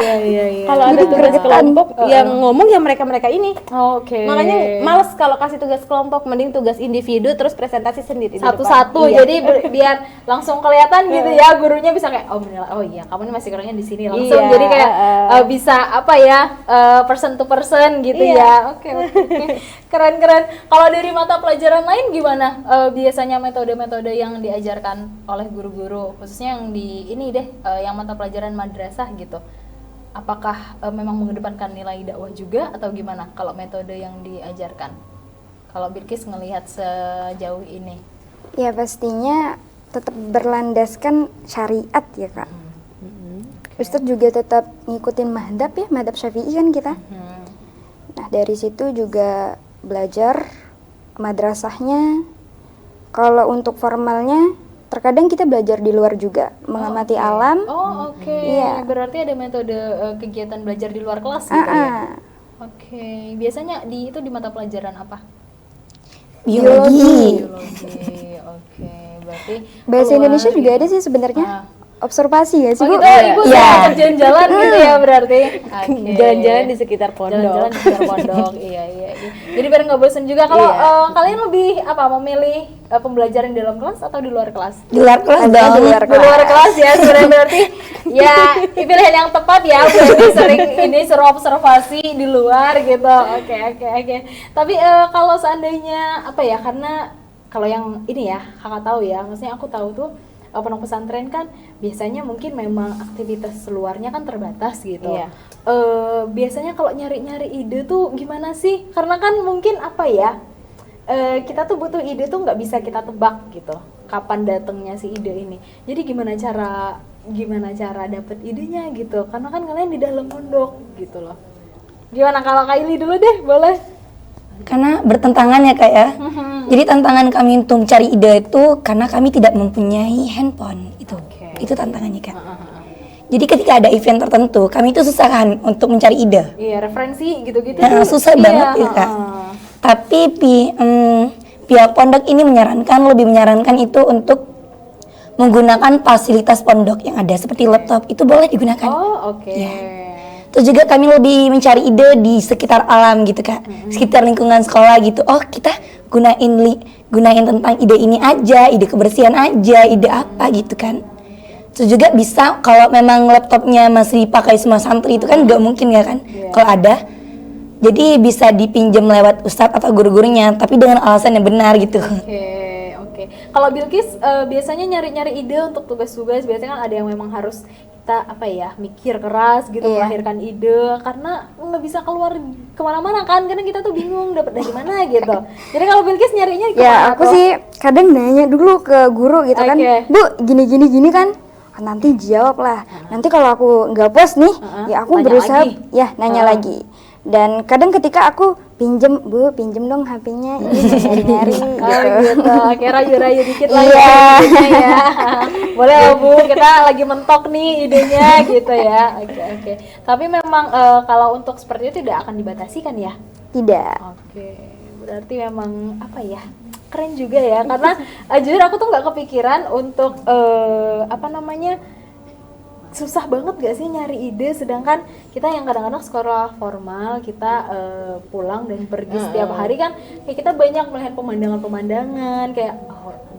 S6: Kalau ada tugas kelompok yang ngomong ya mereka ini. Makanya males kalau kasih tugas kelompok, mending tugas individu terus presentasi sendiri
S5: satu-satu. Jadi biar langsung kelihatan gitu ya, gurunya bisa kayak oh iya kamu ini masih kurangnya di sini langsung. Jadi kayak bisa person to person gitu ya. Oke. Keren. Kalau dari mata pelajaran lain gimana biasanya metode-metode yang diajarkan oleh guru-guru, khususnya yang di ini deh, yang mata pelajaran madrasah gitu? Apakah memang mengedepankan nilai dakwah juga atau gimana kalau metode yang diajarkan? Kalau Bilkis ngelihat sejauh ini?
S2: Ya pastinya tetap berlandaskan syariat ya Kak. Ustadz juga tetap ngikutin madhab Syafi'i kan kita. Nah dari situ juga belajar madrasahnya. Kalau untuk formalnya terkadang kita belajar di luar juga, mengamati alam.
S5: Iya. Berarti ada metode kegiatan belajar di luar kelas gitu ya? Biasanya di mata pelajaran apa?
S3: Biologi.
S5: Berarti
S2: bahasa Indonesia juga ada sih sebenarnya. Observasi ya sih Bu?
S5: Ibu suka jalan-jalan gitu ya berarti?
S6: Jalan-jalan di sekitar pondok.
S5: Jalan-jalan di sekitar pondok, iya. Jadi biar nggak bosan juga. Kalau kalian lebih memilih pembelajaran di dalam kelas atau di luar kelas?
S3: Di luar kelas dong.
S5: Di luar kelas ya, sebenarnya berarti ya pilihan yang tepat ya. Berarti sering suruh observasi di luar gitu. Oke. Tapi kalau seandainya karena kalau yang ini ya kakak tahu ya, maksudnya aku tahu tuh pondok pesantren kan biasanya mungkin memang aktivitas luarnya kan terbatas gitu. Biasanya kalau nyari-nyari ide tuh gimana sih? Karena kan mungkin kita tuh butuh ide tuh nggak bisa kita tebak gitu. Kapan datangnya si ide ini? Jadi gimana cara dapet idenya gitu? Karena kan kalian di dalam pondok gitu loh. Gimana kalau Kak Ili dulu deh, boleh?
S3: Karena bertentangan ya Kak ya. Jadi tantangan kami untuk mencari ide itu karena kami tidak mempunyai handphone itu. Itu tantangannya Kak. Jadi ketika ada event tertentu, kami itu susah kan untuk mencari ide.
S5: Iya, referensi gitu-gitu.
S3: Susah banget ya Kak. Tapi pihak pondok ini lebih menyarankan itu untuk menggunakan fasilitas pondok yang ada seperti laptop, itu boleh digunakan. Ya. Terus juga kami lebih mencari ide di sekitar alam gitu Kak, sekitar lingkungan sekolah gitu. Kita gunain tentang ide ini aja, ide kebersihan aja, ide apa gitu kan. Terus juga bisa kalau memang laptopnya masih dipakai semua santri itu kan nggak mungkin ya kan, kalau ada. Jadi bisa dipinjam lewat ustadz atau guru-gurunya, tapi dengan alasan yang benar gitu.
S5: Oke. Kalau Bilkis biasanya nyari-nyari ide untuk tugas-tugas, biasanya kan ada yang memang harus kita mikir keras gitu, melahirkan ide, karena nggak bisa keluar kemana-mana kan, karena kita tuh bingung dapat dari mana gitu. Jadi kalau Bilkis nyarinya gimana?
S2: Ya aku sih kadang nanya dulu ke guru gitu kan, Bu gini kan, nanti jawab lah. Nanti kalau aku nggak puas nih, ya aku berusaha nanya lagi. Dan kadang ketika aku pinjem dong HP-nya, ini nyari-nyari gitu.
S5: Kayak rayu-rayu dikit lah ya. Boleh lah Bu, kita lagi mentok nih idenya gitu ya. Oke. Tapi memang kalau untuk seperti itu tidak akan dibatasi kan ya?
S2: Tidak.
S5: Oke. Berarti memang keren juga ya, karena jujur aku tuh nggak kepikiran untuk susah banget gak sih nyari ide, sedangkan kita yang kadang-kadang sekolah formal kita pulang dan pergi setiap hari kan, kayak kita banyak melihat pemandangan kayak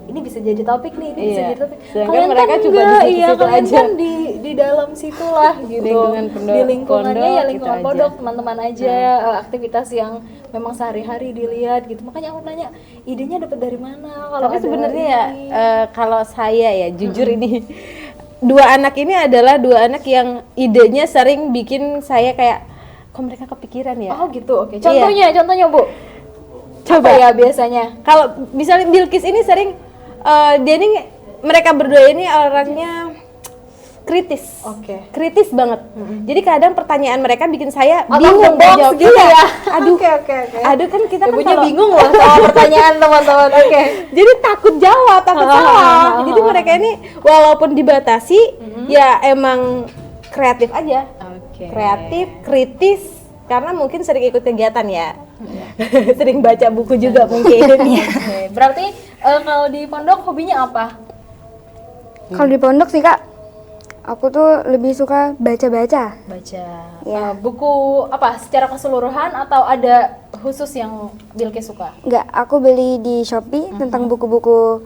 S5: ini bisa jadi topik nih, ini bisa jadi topik.
S6: Kalian
S5: mereka
S6: kan
S5: juga
S6: situ
S5: kalian
S6: aja.
S5: kan di dalam situlah gitu, di lingkungannya ya lingkungan pondok, teman-teman aja, aktivitas yang memang sehari-hari dilihat gitu. Makanya aku nanya idenya dapat dari mana? Kalau
S6: tapi sebenarnya kalau saya ya jujur ini dua anak ini adalah dua anak yang idenya sering bikin saya kayak kok mereka kepikiran ya.
S5: Gitu. Oke. Contohnya Bu.
S6: Coba
S5: ya biasanya.
S6: Kalau misalnya Bilkis ini sering mereka berdua ini orangnya kritis.
S5: Oke.
S6: Kritis banget. Jadi kadang pertanyaan mereka bikin saya
S5: Out of
S6: bingung
S5: the box
S6: jawab.
S5: gitu
S6: Iya.
S5: ya.
S6: Aduh,
S5: Oke.
S6: aduh kan kita kan
S5: Ibunya
S6: kalau-
S5: bingung loh soal pertanyaan teman-teman. Oke.
S6: jadi takut jawab, takut salah. Jadi mereka ini walaupun dibatasi, ya emang kreatif aja.
S5: Oke.
S6: Kreatif, kritis, karena mungkin sering ikut kegiatan ya. Sering baca buku juga mungkin.
S5: Oke. Berarti kalau di pondok hobinya apa?
S2: Kalau di pondok sih Kak, aku tuh lebih suka baca-baca.
S5: Baca.
S2: Ya.
S5: Buku apa? Secara keseluruhan atau ada khusus yang Bilkis suka?
S2: Enggak, aku beli di Shopee tentang buku-buku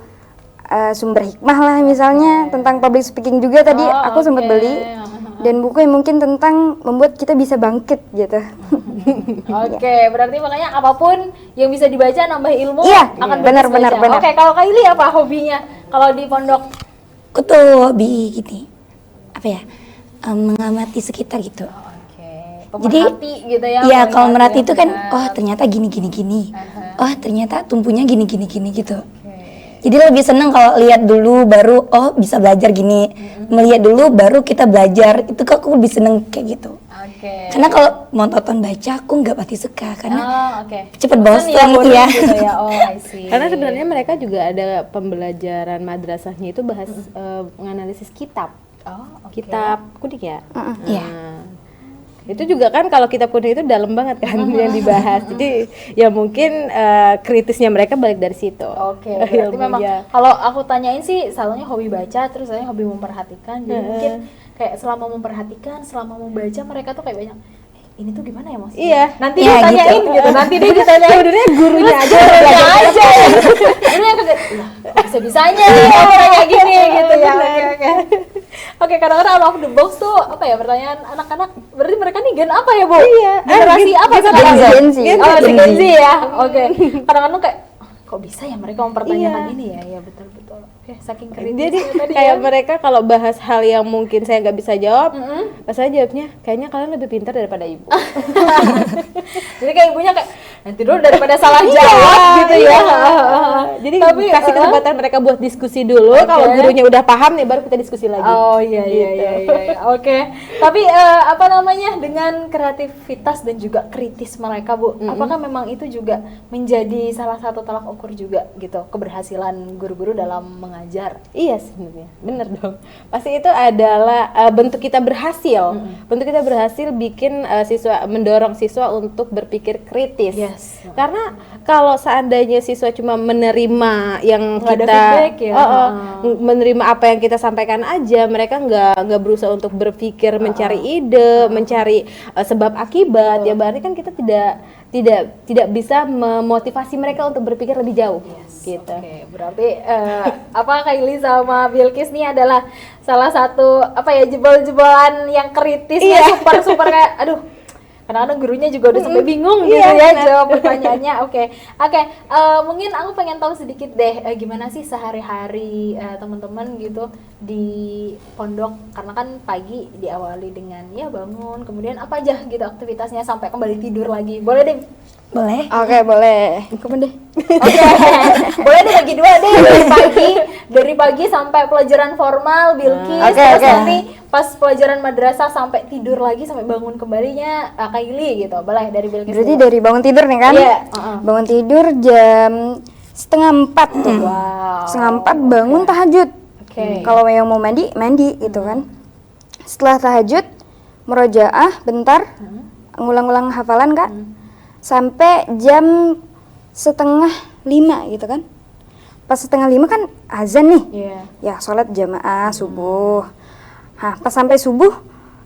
S2: sumber hikmah lah misalnya, tentang public speaking juga tadi aku sempat beli. Dan buku yang mungkin tentang membuat kita bisa bangkit gitu.
S5: Oke, berarti makanya apapun yang bisa dibaca nambah ilmu
S2: Iya,
S5: akan
S2: benar,
S5: Bilkis
S2: benar,
S5: baca.
S2: benar.
S5: Oke, kalau Kylie apa hobinya kalau di pondok?
S3: Aku tuh hobi gini, apa ya, mengamati sekitar gitu.
S5: Oke, pemerhati gitu ya.
S3: Iya,
S5: melihat
S3: kalau merhati
S5: ya,
S3: itu kan,
S5: benar.
S3: oh ternyata gini. Oh ternyata tumpunya gini gitu. Jadi lebih seneng kalau lihat dulu baru, oh bisa belajar gini. Melihat dulu baru kita belajar. Itu kok aku lebih seneng kayak gitu.
S5: Oke.
S3: Karena kalau monoton baca aku nggak pasti suka karena
S5: Oke.
S3: cepet
S5: Bosan
S3: bosan
S5: bosan
S3: ya.
S5: gitu ya. Oh, I see.
S6: Karena sebenarnya mereka juga ada pembelajaran madrasahnya itu bahas menganalisis kitab.
S5: Oh, oke.
S6: Kitab kuning ya.
S3: Iya.
S6: Itu juga kan kalau kitab kuning itu dalam banget kan yang dibahas. Jadi ya mungkin kritisnya mereka balik dari situ.
S5: Oke, berarti memang kalau aku tanyain sih salahnya hobi baca, terus saya hobi memperhatikan. Jadi mungkin kayak selama memperhatikan, selama membaca mereka tuh kayak banyak ini tuh gimana ya maksudnya?
S6: Iya.
S5: Nanti
S3: Iya,
S5: ditanyain gitu. Nanti dia ditanyain.
S6: Sebenarnya gurunya aja
S5: Gurunya aja. Gurunya kaget. Lah, kok bisa-bisanya nih orang kayak gini gitu ya. Oke. Oke, kadang-kadang out of the box tuh apa ya pertanyaan anak-anak, berarti mereka nih gen apa ya, Bu?
S6: Iya.
S5: Generasi apa sekarang?
S2: Gen Z.
S5: Oh, Gen Z ya. Oke. Kadang-kadang kayak kok bisa ya mereka mempertanyakan ini ya? Ya betul-betul. Oke, saking kritis
S6: Jadi
S5: tadi
S6: kayak
S5: ya.
S6: mereka kalau bahas hal yang mungkin saya nggak bisa jawab, saya jawabnya kayaknya kalian lebih pintar daripada ibu.
S5: Jadi kayak ibunya kayak nanti dulu daripada salah jawab gitu ya.
S6: Jadi
S5: Tapi,
S6: kasih kesempatan mereka buat diskusi dulu. Kalau gurunya udah paham nih baru kita diskusi lagi.
S5: Oh iya. Oke. Tapi apa namanya dengan kreativitas dan juga kritis mereka, Bu. Apakah memang itu juga menjadi salah satu tolak ukur juga gitu keberhasilan guru-guru dalam mengajar?
S6: Iya sebenarnya, bener dong. Pasti itu adalah bentuk kita berhasil. Bentuk kita berhasil bikin mendorong siswa untuk berpikir kritis.
S5: Yes.
S6: Karena kalau seandainya siswa cuma menerima yang
S5: Nggak ada
S6: kita,
S5: feedback ya.
S6: menerima apa yang kita sampaikan aja, mereka nggak berusaha untuk berpikir, mencari ide, mencari sebab akibat. Ya berarti kan kita tidak bisa memotivasi mereka untuk berpikir lebih jauh. Gitu.
S5: Oke, berarti apa Kylie sama Bilkis nih adalah salah satu apa ya jebol-jebolan yang kritis ya super kayak aduh kadang-kadang gurunya juga udah sampai bingung gitu ya jawab pertanyaannya. Oke, mungkin aku pengen tahu sedikit deh gimana sih sehari-hari teman-teman gitu di pondok, karena kan pagi diawali dengan ya bangun, kemudian apa aja gitu aktivitasnya sampai kembali tidur lagi. Boleh deh.
S3: Boleh?
S2: Oke, boleh. Kamu deh.
S5: Oke, boleh deh bagi dua deh dari pagi sampai pelajaran formal Bilkis, terus nanti pas pelajaran madrasah sampai tidur lagi sampai bangun kembalinya Kylie gitu. Boleh dari Bilkis.
S2: Berarti
S5: dulu.
S2: dari bangun tidur nih kan?
S5: Iya.
S2: Bangun tidur jam 3:30 tuh.
S5: Wow.
S2: 3:30 bangun tahajud.
S5: Oke.
S2: Kalau yang mau mandi gitu kan. Setelah tahajud murojaah bentar, ngulang-ngulang hafalan Kak. Sampai jam 4:30 gitu kan. Pas 4:30 kan azan nih.
S5: Iya.
S2: Ya sholat jamaah subuh. Nah, pas sampai subuh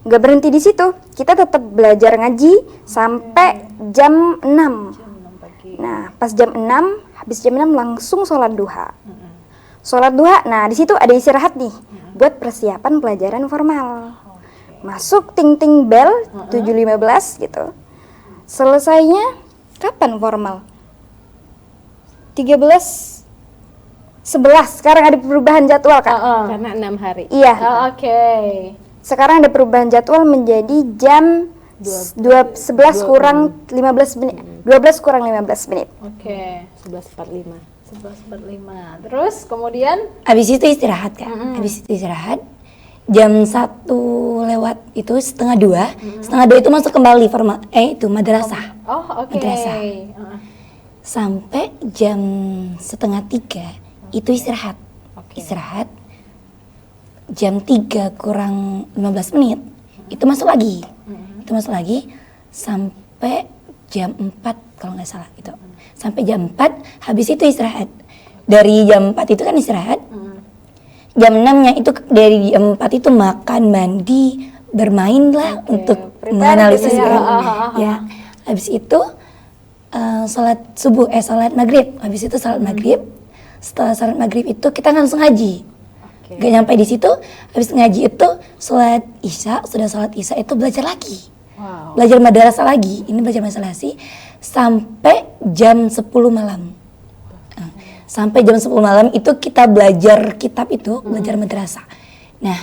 S2: nggak berhenti di situ. Kita tetap belajar ngaji sampai jam 6. Nah, pas jam 6, habis jam 6 langsung sholat duha. Sholat duha, nah di situ ada istirahat nih buat persiapan pelajaran formal. Masuk ting-ting bel 7:15 gitu. Selesainya kapan formal? 13:11. Sekarang ada perubahan jadwal Kak.
S6: Karena 6 hari.
S2: Iya.
S5: Oke.
S2: Sekarang ada perubahan jadwal menjadi jam 11 kurang 15 menit. 12 kurang 15 menit.
S5: Oke.
S6: 11.45.
S5: 11:45. Terus kemudian
S3: Habis itu istirahat kan? Habis itu istirahat, jam 1 lewat itu setengah 2 itu masuk kembali itu madrasah.
S5: Oh, oke.
S3: Madrasah. Sampai jam 2:30 itu istirahat. Istirahat. Jam 3 kurang 15 menit itu masuk lagi. Itu masuk lagi sampai jam 4 kalau nggak salah itu. Sampai jam 4 habis itu istirahat. Dari jam 4 itu kan istirahat. Jam 6-nya itu dari jam 4 itu makan, mandi, bermain lah untuk menganalisis ya. Habis itu sholat maghrib. Habis itu sholat maghrib. Setelah sholat maghrib itu kita langsung ngaji. Gak nyampe di situ. Habis ngaji itu sholat isya. Sudah sholat isya itu belajar lagi. Belajar madrasah lagi. Ini belajar madrasah lagi sampai jam 10 malam. Sampai jam 10 malam itu kita belajar kitab itu, belajar madrasah. Nah,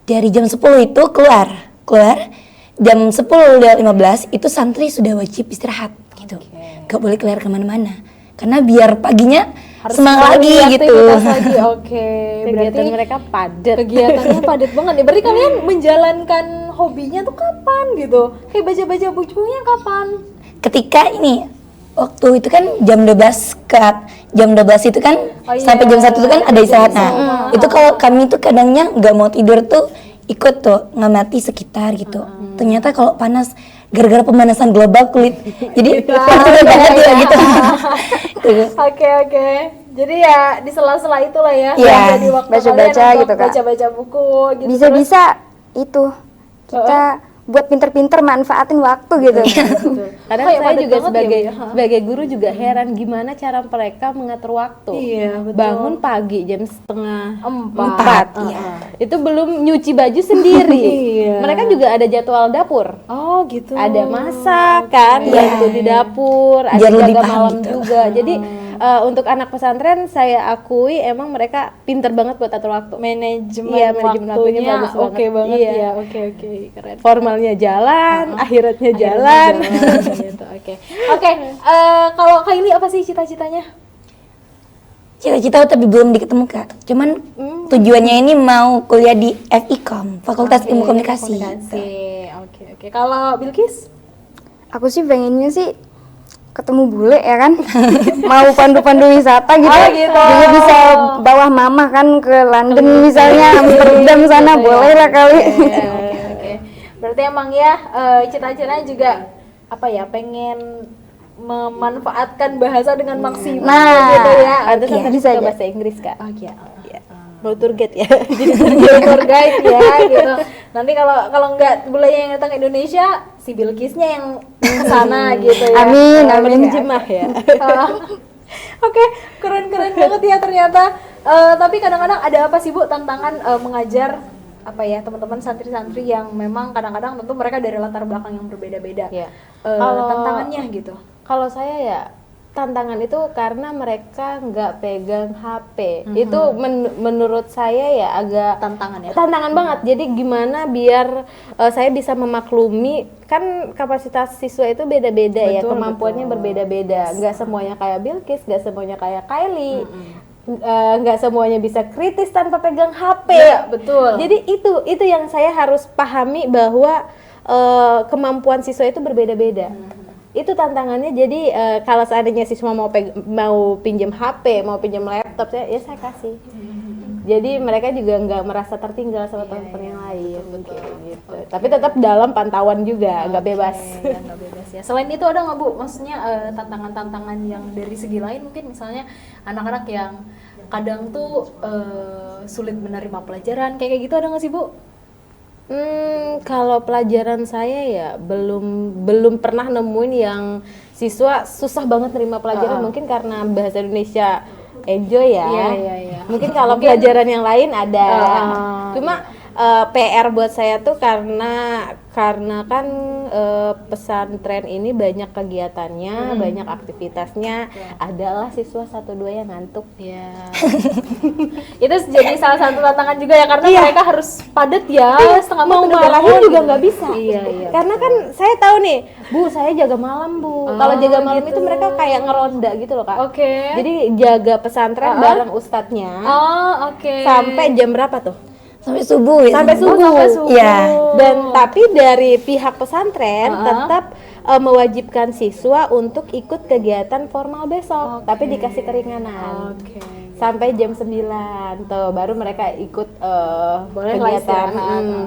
S3: dari jam 10 itu keluar. Jam 10:15 itu santri sudah wajib istirahat gitu. Gak boleh keluar kemana-mana. Karena biar paginya harus semangat lagi gitu.
S6: Kegiatan mereka padat.
S5: Kegiatannya padat banget nih. Berarti kalian menjalankan hobinya tuh kapan gitu? Kayak baca-baca bukunya kapan?
S3: Ketika ini waktu itu kan jam 12 itu kan sampai jam 1 itu kan ada istirahat. Nah, itu kalau kami tuh kadangnya nggak mau tidur tuh ikut tuh ngamati sekitar gitu. Ternyata kalau panas gara-gara pemanasan global kulit. Jadi itu banget ya gitu.
S5: Oke. Jadi ya di sela-sela itulah ya.
S2: Iya,
S5: jadi waktu
S2: baca-baca
S5: kalian
S2: gitu, Kak.
S5: Baca-baca buku gitu.
S2: Bisa-bisa itu kita buat pinter-pinter manfaatin waktu gitu.
S6: Kadang
S5: Kayak
S6: saya
S5: padat
S6: juga
S5: banget ya,
S6: sebagai guru juga heran gimana cara mereka mengatur waktu.
S5: Iya, betul.
S6: Bangun pagi jam 3:30.
S5: 4.
S3: Iya.
S6: Itu belum nyuci baju sendiri. Mereka juga ada jadwal dapur.
S5: Oh gitu.
S6: Ada masak kan, bantu di dapur, ada
S3: Biar lebih
S6: jaga
S3: paham
S6: malam
S3: gitu.
S6: juga. Jadi untuk anak pesantren saya akui emang mereka pinter banget buat atur waktu.
S5: Manajemen
S6: waktunya
S5: waktunya
S6: bagus banget.
S5: oke banget
S6: Iya.
S5: ya. Oke, keren.
S6: Formalnya jalan, akhiratnya jalan.
S5: Gitu. Oke, kalau Kylie apa sih cita-citanya?
S3: Cita-cita tapi belum diketemu Kak. Cuman tujuannya ini mau kuliah di FIKOM, Fakultas Ilmu Komunikasi.
S5: Oke. Kalau Bilkis?
S2: Aku sih pengennya sih ketemu bule ya kan. Mau pandu-pandu wisata gitu. Juga bisa bawa mama kan ke London misalnya, Amsterdam sana boleh lah kali.
S5: Oke. Berarti emang ya cita-citanya juga pengen memanfaatkan bahasa dengan maksimal gitu ya.
S6: Ada
S2: bisa aja.
S6: bahasa Inggris Kak.
S5: Iya.
S6: Mau tour guide ya.
S5: Jadi tour guide ya gitu. Nanti kalau nggak bule yang datang ke Indonesia, si Bilkisnya yang kesana gitu ya.
S2: Amin.
S6: Jemah ya.
S5: Oke, keren banget ya ternyata. Tapi kadang-kadang ada apa sih Bu tantangan mengajar teman-teman santri-santri yang memang kadang-kadang tentu mereka dari latar belakang yang berbeda-beda.
S6: Iya.
S5: Tantangannya gitu.
S6: Kalau saya ya tantangan itu karena mereka nggak pegang HP. Itu menurut saya ya agak tantangan banget. Jadi gimana biar saya bisa memaklumi, kan kapasitas siswa itu beda-beda ya, kemampuannya berbeda-beda. Nggak semuanya kayak Bilkis, nggak semuanya kayak Kylie. Nggak semuanya bisa kritis tanpa pegang HP.
S5: Ya, betul.
S6: Jadi itu yang saya harus pahami bahwa kemampuan siswa itu berbeda-beda. Itu tantangannya. Jadi kalau seandainya siswa mau pinjam HP, mau pinjam laptop, ya saya kasih. Jadi mereka juga nggak merasa tertinggal sama teman-teman yang lain. Gitu. Tapi tetap dalam pantauan juga, nggak bebas.
S5: Nggak bebas ya. Selain itu ada nggak Bu? Maksudnya tantangan-tantangan yang dari segi lain mungkin misalnya anak-anak yang kadang tuh sulit menerima pelajaran kayak gitu ada nggak sih Bu?
S6: Kalau pelajaran saya ya belum pernah nemuin yang siswa susah banget nerima pelajaran. Mungkin karena bahasa Indonesia enjoy ya.
S5: Iya.
S6: Mungkin kalau pelajaran yang lain ada. Cuma PR buat saya tuh karena kan pesantren ini banyak kegiatannya, banyak aktivitasnya, adalah siswa 1-2 yang ngantuk.
S5: Iya. Itu jadi salah satu tantangan juga ya karena mereka harus padat ya, setengah
S6: mau marahin juga nggak bisa.
S5: Iya.
S6: Karena kan saya tahu nih, Bu, saya jaga malam, Bu. Kalau jaga malam itu mereka kayak ngeronda gitu loh, Kak.
S5: Oke.
S6: Jadi jaga pesantren bareng ustadznya.
S5: Oh, oke.
S6: Sampai jam berapa tuh?
S3: sampai subuh ya.
S6: Sampai subuh.
S3: Iya.
S6: Dan tapi dari pihak pesantren tetap mewajibkan siswa untuk ikut kegiatan formal besok, tapi dikasih keringanan. Sampai jam 9 tuh baru mereka ikut kegiatan.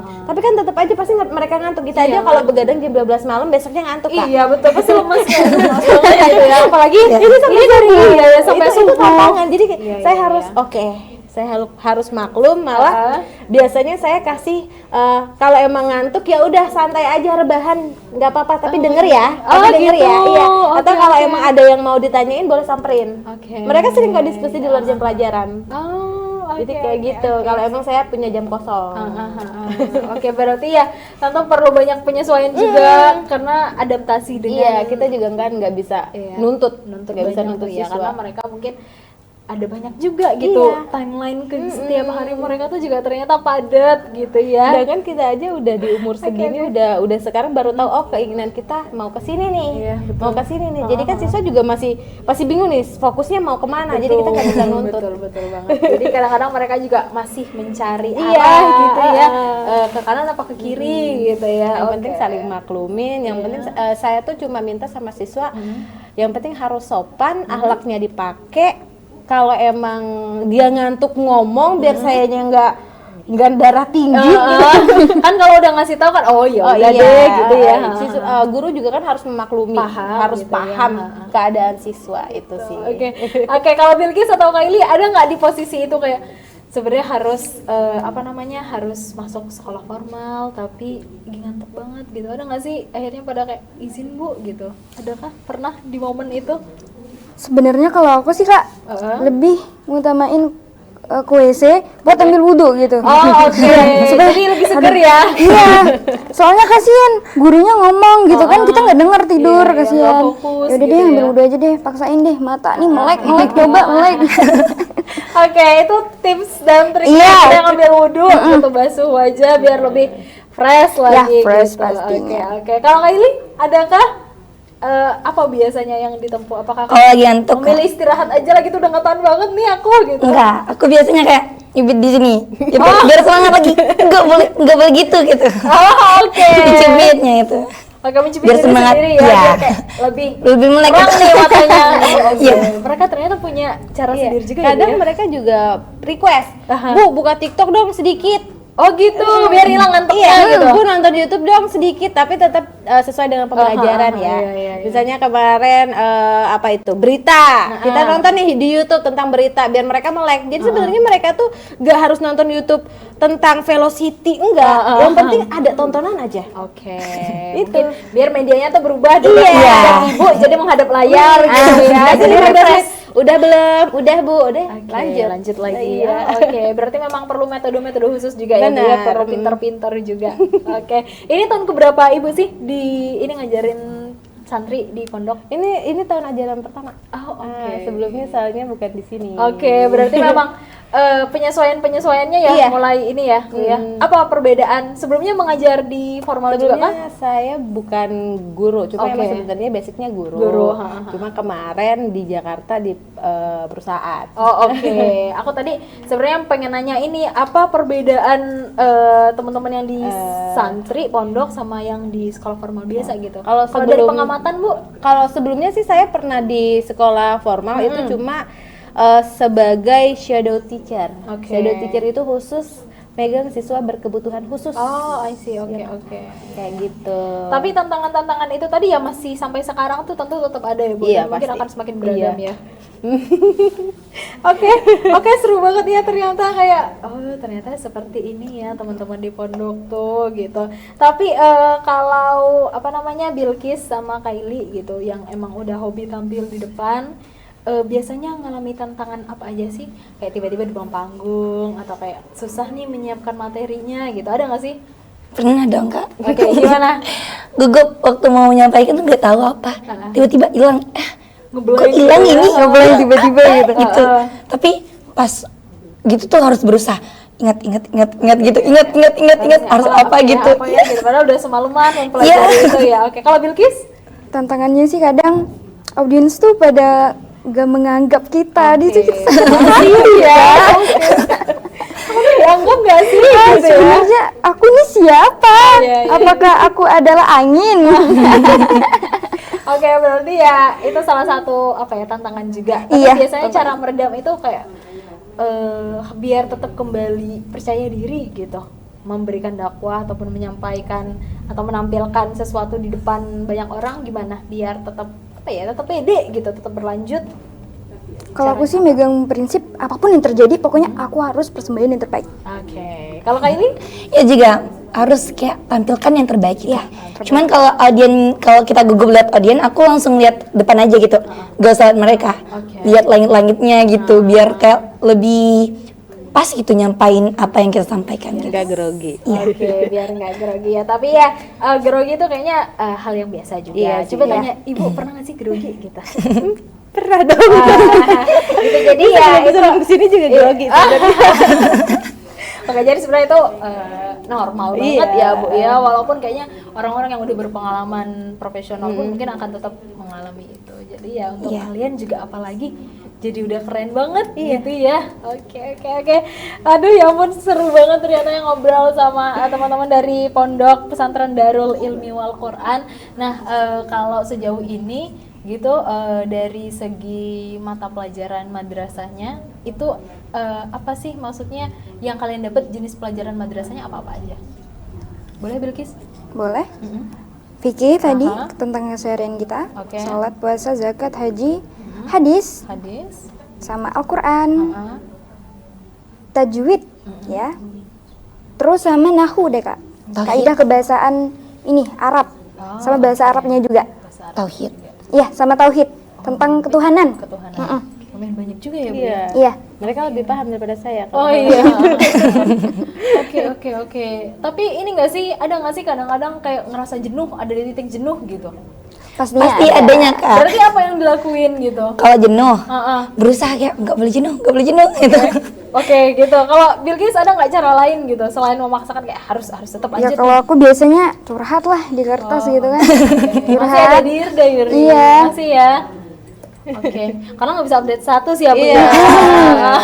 S6: Tapi kan tetap aja pasti mereka ngantuk. Kita aja kalau begadang jam 12 malam besoknya ngantuk, Kak.
S5: Iya betul, pasti lemes kan. Gitu ya. Apalagi
S6: ini sampai subuh.
S5: sampai
S6: Itu tantangan. Jadi saya harus saya harus maklum, malah biasanya saya kasih kalau emang ngantuk ya udah santai aja, rebahan nggak apa-apa, tapi denger ya, denger
S5: gitu.
S6: ya, iya. Atau kalau emang ada yang mau ditanyain boleh samperin. Mereka sering kok diskusi di luar jam pelajaran. Jadi kayak gitu. Kalau emang saya punya jam kosong.
S5: Oke, berarti ya Tante perlu banyak penyesuaian juga karena adaptasi dengan.
S6: Iya, kita juga nggak bisa nuntut nggak bisa nuntut
S5: ya,
S6: siswa.
S5: karena mereka mungkin ada banyak juga gitu timeline ke setiap hari mereka tuh juga ternyata padat gitu ya.
S6: Sedangkan kita aja udah di umur segini udah sekarang baru tahu keinginan kita mau ke sini nih. Mau ke sini nih. Jadi kan siswa juga masih bingung nih fokusnya mau kemana. Jadi kita nggak bisa nuntut.
S5: Betul banget. Jadi kadang-kadang mereka juga masih mencari arah gitu ya. Ke kanan apa ke kiri gitu ya.
S6: Yang penting saling maklumin. Yang penting saya tuh cuma minta sama siswa yang penting harus sopan, akhlaknya dipakai. Kalau emang dia ngantuk ngomong biar sayanya nggak darah tinggi gitu.
S5: Kan kalau udah ngasih tahu kan udah deh gitu ya.
S6: Guru juga kan harus memaklumi, harus
S5: gitu
S6: paham keadaan siswa itu sih.
S5: Oke, kalau Bilqis atau Kylie ada nggak di posisi itu kayak sebenarnya harus harus masuk sekolah formal tapi ngantuk banget gitu, ada nggak sih akhirnya pada kayak izin Bu gitu, adakah pernah di momen itu?
S2: Sebenarnya kalau aku sih Kak lebih ngutamain ke WC buat ambil wudhu gitu.
S5: Jadi lebih seger ya.
S2: Iya. Soalnya kasihan gurunya ngomong gitu kan, kita nggak denger tidur, kasihan. Ya udah deh ambil wudhu aja deh, paksain deh mata nih melek coba melek.
S5: Oke, itu tips dan triknya yang ambil wudhu gitu, basuh wajah biar lebih fresh lagi.
S2: Fresh
S5: gitu.
S2: pastinya.
S5: Oke. Kalau Kylie adakah apa biasanya yang ditempuh? Apakah
S3: Kalau lagi ngantuk
S5: memilih istirahat aja lagi tuh udah nggak tahan banget nih aku gitu?
S3: enggak, aku biasanya kayak nyubit di sini biar semangat lagi. Enggak boleh gitu. Dicubitnya itu
S5: Oke, mencubit
S3: biar
S5: diri
S3: semangat,
S5: sendiri ya, biar kayak lebih
S3: melek
S5: terang nih matanya.
S3: Iya.
S5: Mereka ternyata punya cara sendiri juga
S6: Kadang
S5: ya.
S6: mereka juga request, Bu buka TikTok dong sedikit.
S5: Oh gitu, biar hilang ngantuknya gitu.
S6: Bu nonton YouTube dong sedikit, tapi tetap sesuai dengan pembelajaran ya. Misalnya kemarin berita, kita nonton nih di YouTube tentang berita, biar mereka melek. Jadi sebenarnya mereka tuh gak harus nonton YouTube tentang velocity, enggak. Yang penting ada tontonan aja.
S5: Oke.
S6: Itu
S5: biar medianya tuh berubah dari ibu jadi menghadap layar gitu ya. Jadi refresh.
S6: Udah belum? Udah Bu, udah.
S5: Lanjut lagi ya. Oke, berarti memang perlu metode-metode khusus juga ya, Bu, ya, perlu pinter-pinter juga. Oke. Ini tahun keberapa Ibu sih di ini ngajarin santri di pondok?
S6: Ini tahun ajaran pertama. Sebelumnya soalnya bukan di sini.
S5: Oke, berarti memang penyesuaiannya ya mulai ini ya, Bu ya. Apa perbedaan sebelumnya mengajar di formal juga kan?
S6: Sebelumnya saya bukan guru, cuma emang sebenarnya basicnya guru. Cuma kemarin di Jakarta di perusahaan.
S5: Aku tadi sebenarnya pengen nanya ini, apa perbedaan teman-teman yang di santri pondok sama yang di sekolah formal biasa gitu? Kalau dari pengamatan Bu?
S6: Kalau sebelumnya sih saya pernah di sekolah formal itu cuma sebagai shadow teacher. Shadow teacher itu khusus megang siswa berkebutuhan khusus.
S5: I see. Oke.
S6: Kayak gitu.
S5: Tapi tantangan-tantangan itu tadi ya masih sampai sekarang tuh tentu tetap ada ya Bu.
S6: Iya,
S5: mungkin
S6: pasti.
S5: akan semakin beragam ya. Oke, seru banget ya ternyata kayak ternyata seperti ini ya teman-teman di pondok tuh gitu. Tapi kalau Bilqis sama Kylie gitu yang emang udah hobi tampil di depan, biasanya ngalami tantangan apa aja sih? Kayak tiba-tiba di bawah panggung atau kayak susah nih menyiapkan materinya gitu, ada nggak sih?
S3: Pernah dong Kak.
S5: Oke, gimana?
S3: Gugup waktu mau menyampaikan tuh nggak tahu apa, tiba-tiba hilang. Kok
S5: Ngeblank
S3: hilang
S5: gitu
S3: ini?
S5: ya?
S3: Ngeblank tiba-tiba gitu. Tapi pas gitu tuh harus berusaha ingat harus apa gitu.
S5: Padahal udah semalaman mempelajari itu ya. Oke, kalau Bilqis?
S2: Tantangannya sih kadang audiens tuh pada gak menganggap kita di situ.
S5: dianggap nggak sih gitu ya?
S2: Sebenarnya aku nih siapa?
S5: Iya.
S2: Apakah aku adalah angin?
S5: Oke, berarti ya itu salah satu apa ya tantangan juga. Tapi
S2: Iya,
S5: biasanya cara meredam itu kayak biar tetap kembali percaya diri gitu, memberikan dakwah ataupun menyampaikan atau menampilkan sesuatu di depan banyak orang, gimana biar tetap apa ya, tetap pede gitu, tetap berlanjut.
S2: Kalau aku sih megang prinsip apapun yang terjadi pokoknya aku harus persembahin yang terbaik.
S5: Oke. Kalau kayak ini
S3: Ya juga harus kayak tampilkan yang terbaik kita. Cuman kalau kita gugup lihat audien, aku langsung lihat depan aja gitu. Gak usah lihat mereka. Lihat langit-langitnya gitu biar kayak lebih pas gitu nyampain apa yang kita sampaikan gitu.
S6: Nggak grogi.
S5: Oke, biar nggak grogi ya. Tapi ya grogi itu kayaknya hal yang biasa juga.
S6: Iya,
S5: Coba
S6: iya.
S5: tanya, Ibu pernah nggak sih grogi gitu?
S6: Pernah dong.
S5: Gitu, jadi ya itu
S6: Sebelum kesini juga grogi sebenarnya.
S5: Oke, jadi sebenarnya itu normal
S6: Iya.
S5: banget ya Bu ya, walaupun kayaknya orang-orang yang udah berpengalaman profesional pun mungkin akan tetap mengalami itu. Jadi ya untuk kalian juga apalagi jadi udah keren banget gitu ya. Oke. Aduh ya ampun, seru banget ternyata yang ngobrol sama teman-teman dari Pondok Pesantren Darul Ilmi Wal Quran. Nah, kalau sejauh ini gitu dari segi mata pelajaran madrasahnya itu apa sih maksudnya yang kalian dapat, jenis pelajaran madrasahnya apa-apa aja? Boleh Bilkis?
S2: Boleh? Fikih tadi
S5: Aha.
S2: tentang keseharian kita,
S5: Oke.
S2: salat, puasa, zakat, haji, hadis,
S5: Hadis.
S2: sama Al-Quran,
S5: Ah.
S2: tajwid, ya. Terus sama nahu deh kak,
S3: Tauhid.
S2: kaidah kebahasaan ini Arab, sama bahasa Arabnya juga.
S3: Tauhid.
S2: Iya, sama tauhid tentang ketuhanan.
S5: Ketuhanan. Lumayan banyak juga ya Bu.
S6: Iya.
S2: Iya.
S6: Mereka lebih paham daripada saya.
S5: Oh iya. Oke. Tapi ini nggak sih, ada nggak sih kadang-kadang kayak ngerasa jenuh, ada di titik jenuh gitu?
S2: Pastinya
S3: Pasti
S2: ada.
S3: adanya Kak.
S5: Berarti apa yang dilakuin gitu?
S3: Kalau jenuh,
S5: Heeh.
S3: berusaha kayak nggak boleh jenuh gitu.
S5: Oke gitu. Kalau Bilkis ada nggak cara lain gitu selain memaksakan kayak harus tetap
S2: Ya
S5: aja?
S2: kalau aku biasanya curhat lah di kertas gitu kan.
S5: Masih ada diary.
S2: Iya.
S5: Masih ya. Oke. Karena nggak bisa update status ya Bu.
S6: Iya.
S5: Ya.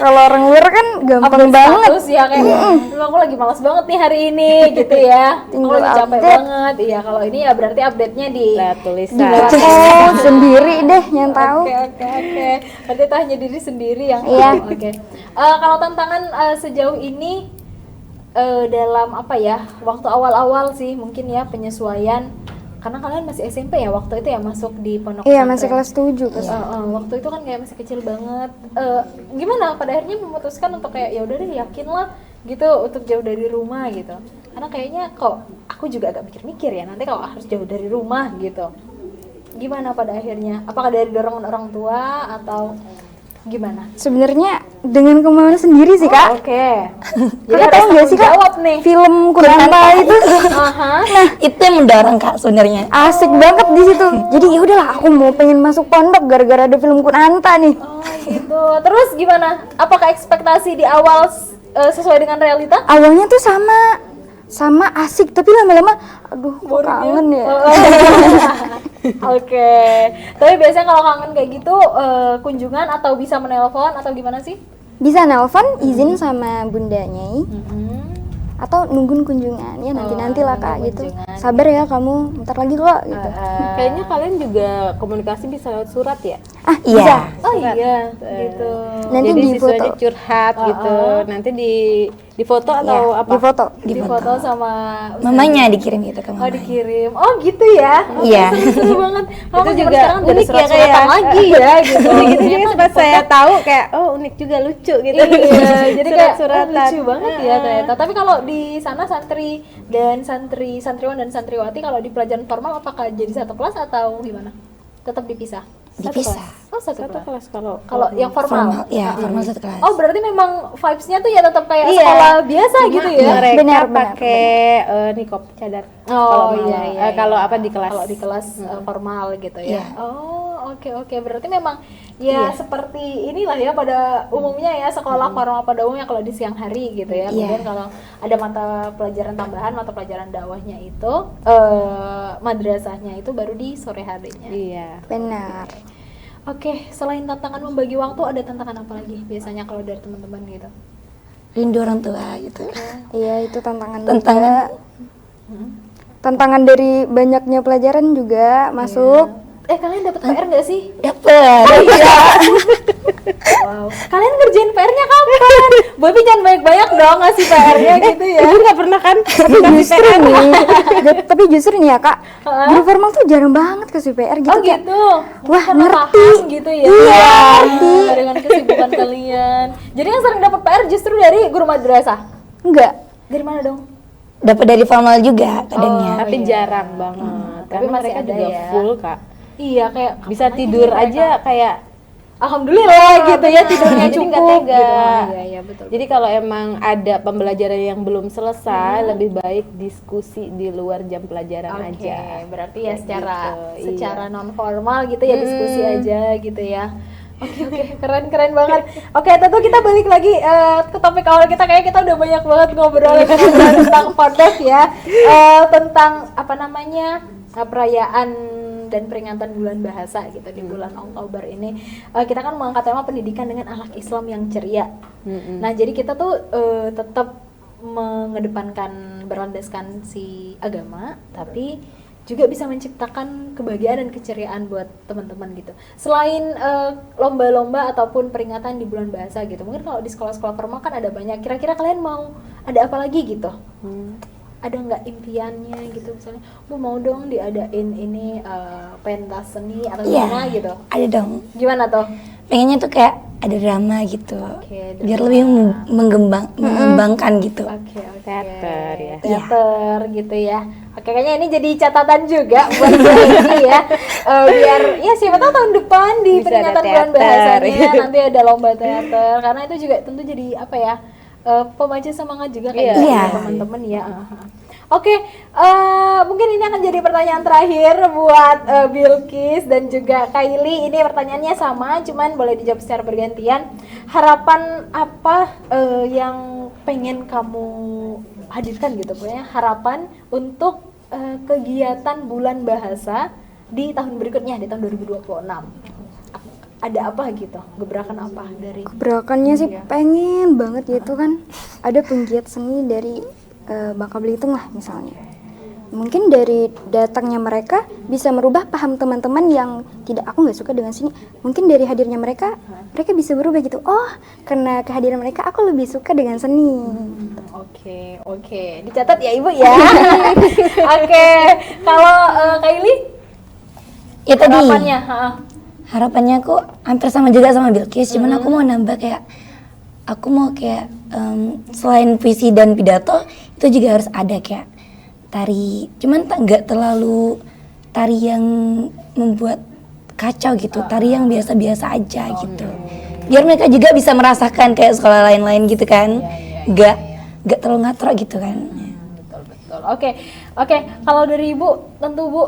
S2: Kalau orang luar kan gampang
S5: Update
S2: banget.
S5: status ya kayak "Duh, aku lagi malas banget nih hari ini gitu ya. Aku
S2: Tinggal
S5: lagi capek
S2: update.
S5: banget. Iya, kalau ini ya berarti update-nya di
S6: Lewat tulisan.
S2: Oh, sendiri deh yang tahu.
S5: Oke. Berarti itu hanya diri sendiri yang
S2: Iya.
S5: tahu. Oke. Kalau tantangan sejauh ini dalam apa ya, waktu awal-awal sih mungkin ya penyesuaian, karena kalian masih SMP ya waktu itu ya masuk di pondok
S2: Iya,
S5: pesantren.
S2: masih kelas 7 kan.
S5: Waktu itu kan kayak masih kecil banget. Gimana pada akhirnya memutuskan untuk kayak ya udah deh, yakin lah gitu untuk jauh dari rumah gitu. Karena kayaknya kok aku juga agak mikir-mikir ya, nanti kalau harus jauh dari rumah gitu. Gimana pada akhirnya? Apakah dari dorongan orang tua atau gimana?
S2: Sebenarnya dengan kemauan sendiri sih kak.
S5: Oke. Jadi
S2: Kakak
S5: harus
S2: tahu nggak sih kak
S5: jawab nih.
S2: film Kunanta itu
S5: Aha.
S3: Itu yang mendorong Kak sebenarnya.
S2: asik banget di situ. Jadi ya udahlah aku mau pengen masuk pondok gara-gara ada film Kunanta nih.
S5: Oh gitu. Terus gimana? Apakah ekspektasi di awal sesuai dengan realita?
S2: Awalnya tuh sama asik tapi lama-lama aduh kok kangen ya.
S5: Oke. Tapi biasanya kalau kangen kayak gitu kunjungan atau bisa menelpon atau gimana sih?
S2: Bisa nelpon izin sama bundanya atau nungguin kunjungan ya nanti lah kak gitu.
S5: kunjungan.
S2: Sabar ya kamu, bentar lagi kok gitu.
S6: Kayaknya kalian juga komunikasi bisa lewat surat ya?
S2: Ah
S3: Iya.
S2: bisa.
S5: Oh iya, gitu.
S2: Nanti
S6: Jadi
S2: di foto.
S6: siswanya curhat gitu. Nanti di foto atau apa?
S2: Di foto.
S5: Di foto sama
S3: Mamanya dikirim gitu ke
S5: Oh
S3: mamanya.
S5: dikirim. Oh gitu ya. Oh,
S3: Iya.
S5: Seru banget. Oh,
S6: Itu
S5: zaman
S6: juga
S5: sekarang udah ada
S6: unik ya,
S5: surat-suratan
S6: kayak.
S5: lagi ya gitu.
S6: Gitu juga
S5: Ternyata
S6: sempat
S5: di
S6: saya
S5: foto-
S6: tahu kayak oh unik juga lucu gitu.
S5: Iya, jadi kayak
S6: surat-suratan.
S5: lucu banget ya ternyata. Tapi kalau di sana santri dan santriwan dan santriwati kalau di pelajaran formal apakah jadi satu kelas atau gimana? Tetap dipisah? Satu
S3: Dipisah.
S5: kelas? Oh satu
S6: Satu
S5: kelas.
S6: kelas kalau
S5: Kalau yang formal?
S3: Formal, ya formal satu kelas.
S5: Oh berarti memang vibes-nya tuh ya tetap kayak
S6: Iya.
S5: sekolah biasa gitu ya?
S6: mereka
S2: Benar,
S6: pakai nikop cadar.
S5: Oh,
S6: Kalau
S5: iya,
S6: malam.
S5: iya,
S6: Kalau apa di kelas?
S5: Kalau di kelas formal gitu ya.
S3: Iya.
S5: Oh, oke. Berarti memang ya seperti inilah ya pada umumnya ya sekolah formal pada umumnya kalau di siang hari gitu ya.
S3: Iya.
S5: Kemudian kalau ada mata pelajaran tambahan, mata pelajaran dakwahnya itu madrasahnya itu baru di sore harinya.
S6: Iya.
S2: Benar.
S5: Oke, selain tantangan membagi waktu ada tantangan apa lagi biasanya kalau dari teman-teman gitu?
S3: rindu orang tua gitu.
S2: Iya, itu tantangan
S3: Tantangan.
S2: juga. Tantangan dari banyaknya pelajaran juga masuk.
S5: Kalian dapat PR nggak sih?
S3: Dapet.
S5: Wow. Kalian ngerjain PR-nya kapan? Bobi jangan banyak-banyak dong ngasih PR-nya gitu ya.
S6: Ibu nggak pernah kan?
S2: Tapi justru nih ya Kak, guru formal tuh jarang banget kasih PR gitu.
S5: Oh
S2: kayak,
S5: gitu.
S2: wah,
S5: Karena
S2: ngerti.
S5: paham gitu ya.
S2: Iya, ngerti.
S5: Dengan kesibukan kalian. Jadi yang sering dapat PR justru dari guru madrasah.
S2: Enggak.
S5: Dari mana dong?
S3: Dapat dari formal juga kadangnya.
S6: Tapi jarang banget.
S5: Tapi
S6: Karena
S5: masih
S6: mereka
S5: ada
S6: juga
S5: ya.
S6: full Kak.
S5: Iya, kayak
S6: Bisa tidur aja kayak
S5: alhamdulillah gitu ya, tidurnya
S6: jadi
S5: cukup
S6: nggak tega.
S5: gitu. Iya, betul.
S6: Jadi kalau emang ada pembelajaran yang belum selesai, lebih baik diskusi di luar jam pelajaran
S5: Oke,
S6: aja.
S5: berarti ya
S6: Kayak
S5: secara
S6: gitu,
S5: secara non formal gitu ya, diskusi aja gitu ya. Oke, keren banget. Oke, tentu kita balik lagi ke topik awal kita. Kayak kita udah banyak banget ngobrol tentang Fordek ya, tentang apa namanya perayaan dan peringatan bulan bahasa gitu di bulan Oktober ini. Kita kan mengangkat tema pendidikan dengan akhlak Islam yang ceria. Nah, jadi kita tuh tetap mengedepankan berlandaskan si agama, tapi juga bisa menciptakan kebahagiaan dan keceriaan buat teman-teman gitu. Selain lomba-lomba ataupun peringatan di bulan bahasa gitu, mungkin kalau di sekolah-sekolah formal kan ada banyak. Kira-kira kalian mau ada apa lagi gitu? Ada nggak impiannya gitu, misalnya, Bu mau dong diadain ini pentas seni atau gimana gitu?
S3: Ada dong.
S5: Gimana tuh?
S3: Pengennya tuh kayak ada drama gitu.
S5: Oke,
S3: Biar lebih mengembangkan gitu.
S5: Oke.
S6: Teater ya.
S5: Teater gitu ya. Oke, kayaknya ini jadi catatan juga buat ini ya. Biar ya siapa tahu tahun depan di
S6: Bisa
S5: peringatan
S6: ada
S5: bulan
S6: teater.
S5: bahasanya nanti ada lomba teater, karena itu juga tentu jadi apa ya, pemacu semangat juga kayak gitu
S3: Iya.
S5: teman-teman ya. Oke, mungkin ini akan jadi pertanyaan terakhir buat Bilqis dan juga Kylie. Ini pertanyaannya sama, cuman boleh dijawab secara bergantian. Harapan apa yang pengen kamu hadirkan gitu, pokoknya harapan untuk kegiatan bulan bahasa di tahun berikutnya, di tahun 2026. Ada apa gitu, gebrakan apa dari
S2: Gerakannya sih pengen banget gitu kan. Ada penggiat seni dari Bangka Belitung lah misalnya. Mungkin dari datangnya mereka bisa merubah paham teman-teman yang tidak, aku nggak suka dengan sini. Mungkin dari hadirnya mereka bisa berubah gitu. Oh, karena kehadiran mereka aku lebih suka dengan seni.
S5: Oke, dicatat ya Ibu ya. Oke, kalau Kylie
S3: Ya tadi
S5: harapannya,
S3: harapannya aku hampir sama juga sama Bilqis, cuman aku mau nambah kayak aku mau kayak selain puisi dan pidato itu juga harus ada kayak tari, cuman nggak terlalu tari yang membuat kacau gitu, tari yang biasa-biasa aja gitu, biar mereka juga bisa merasakan kayak sekolah lain-lain gitu kan, nggak terlalu ngatrok gitu kan.
S5: betul. Oke. Kalau dari Ibu, tentu Bu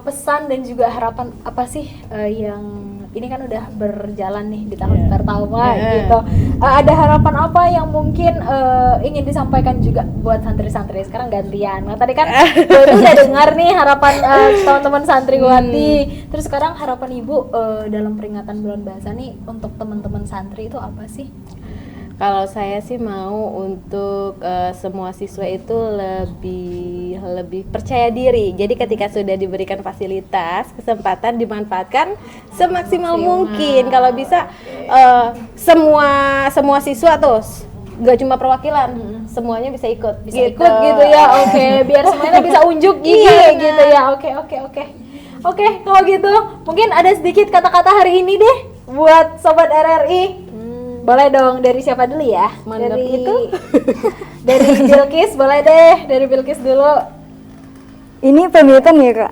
S5: pesan dan juga harapan apa sih yang ini kan udah berjalan nih di tahun pertama gitu. Ada harapan apa yang mungkin ingin disampaikan juga buat santri-santri? Sekarang gantian. Nah, tadi kan Ibu udah dengar nih harapan teman-teman santriwati. Terus sekarang harapan Ibu dalam peringatan bulan bahasa nih untuk teman-teman santri itu apa sih?
S6: Kalau saya sih mau untuk semua siswa itu lebih percaya diri. Jadi ketika sudah diberikan fasilitas, kesempatan dimanfaatkan semaksimal mungkin. Kalau bisa semua siswa tuh nggak cuma perwakilan, semuanya bisa ikut.
S5: Ikut gitu ya. Oke, biar semuanya bisa unjuk gigi gitu ya. Oke, kalau gitu mungkin ada sedikit kata-kata hari ini deh buat sobat RRI. Boleh dong, dari siapa dulu ya?
S6: Mantap
S5: dari
S6: itu.
S5: Dari Bilqis, boleh deh. Dari Bilqis dulu.
S2: Ini pamitan ya Kak?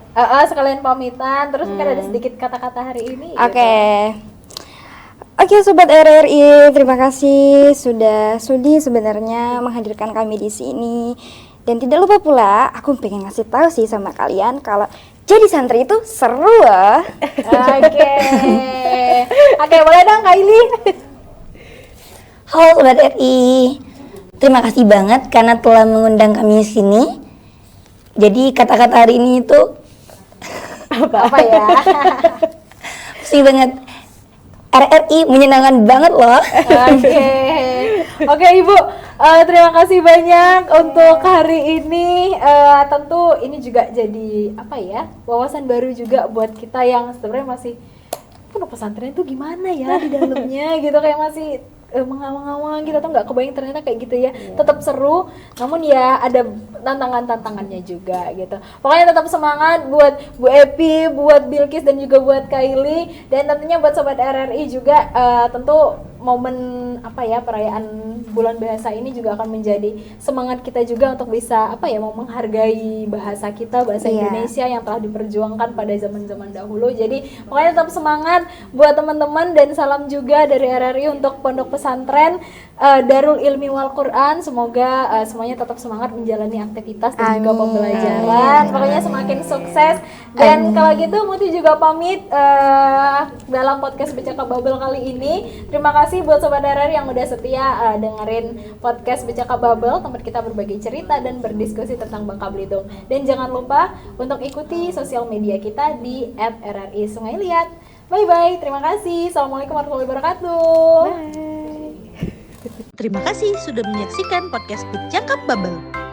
S5: Sekalian pamitan, terus mungkin ada sedikit kata-kata hari ini.
S2: Oke, Sobat RRI, terima kasih sudah sudi sebenarnya menghadirkan kami di sini. Dan tidak lupa pula, aku pengen ngasih tahu sih sama kalian kalau jadi santri itu seru loh.
S5: Oke, boleh dong Kylie.
S3: Halo Sobat RI, terima kasih banget karena telah mengundang kami di sini. Jadi kata-kata hari ini itu
S5: Apa ya?
S3: pusing banget. RRI menyenangkan banget loh.
S5: Oke Ibu, terima kasih banyak untuk hari ini. Tentu ini juga jadi apa ya, wawasan baru juga buat kita yang sebenarnya masih pondok pesantren itu gimana ya di dalamnya gitu, kayak masih mengawang-awang gitu atau nggak kebayang ternyata kayak gitu ya. Tetap seru, namun ya ada tantangannya juga gitu. Pokoknya tetap semangat buat Bu Epi, buat Bilkis dan juga buat Kylie, dan tentunya buat sobat RRI juga. Tentu momen apa ya, perayaan bulan bahasa ini juga akan menjadi semangat kita juga untuk bisa apa ya, mau menghargai bahasa kita, bahasa Indonesia yang telah diperjuangkan pada zaman-zaman dahulu. Jadi pokoknya tetap semangat buat teman-teman, dan salam juga dari RRI untuk Pondok Pesantren Darul Ilmi Wal Quran. Semoga semuanya tetap semangat menjalani aktivitas dan juga pembelajaran. Pokoknya semakin sukses. Dan kalau gitu Muti juga pamit dalam podcast Bercakap Babel kali ini. Terima kasih buat sobat RRI yang udah setia dengerin podcast Bercakap Babel, tempat kita berbagi cerita dan berdiskusi tentang Bangka Belitung. Dan jangan lupa untuk ikuti sosial media kita di @RRI Sungai Liat. Bye bye, terima kasih. Assalamualaikum warahmatullahi wabarakatuh.
S4: Terima kasih sudah menyaksikan podcast Bercakap Babel.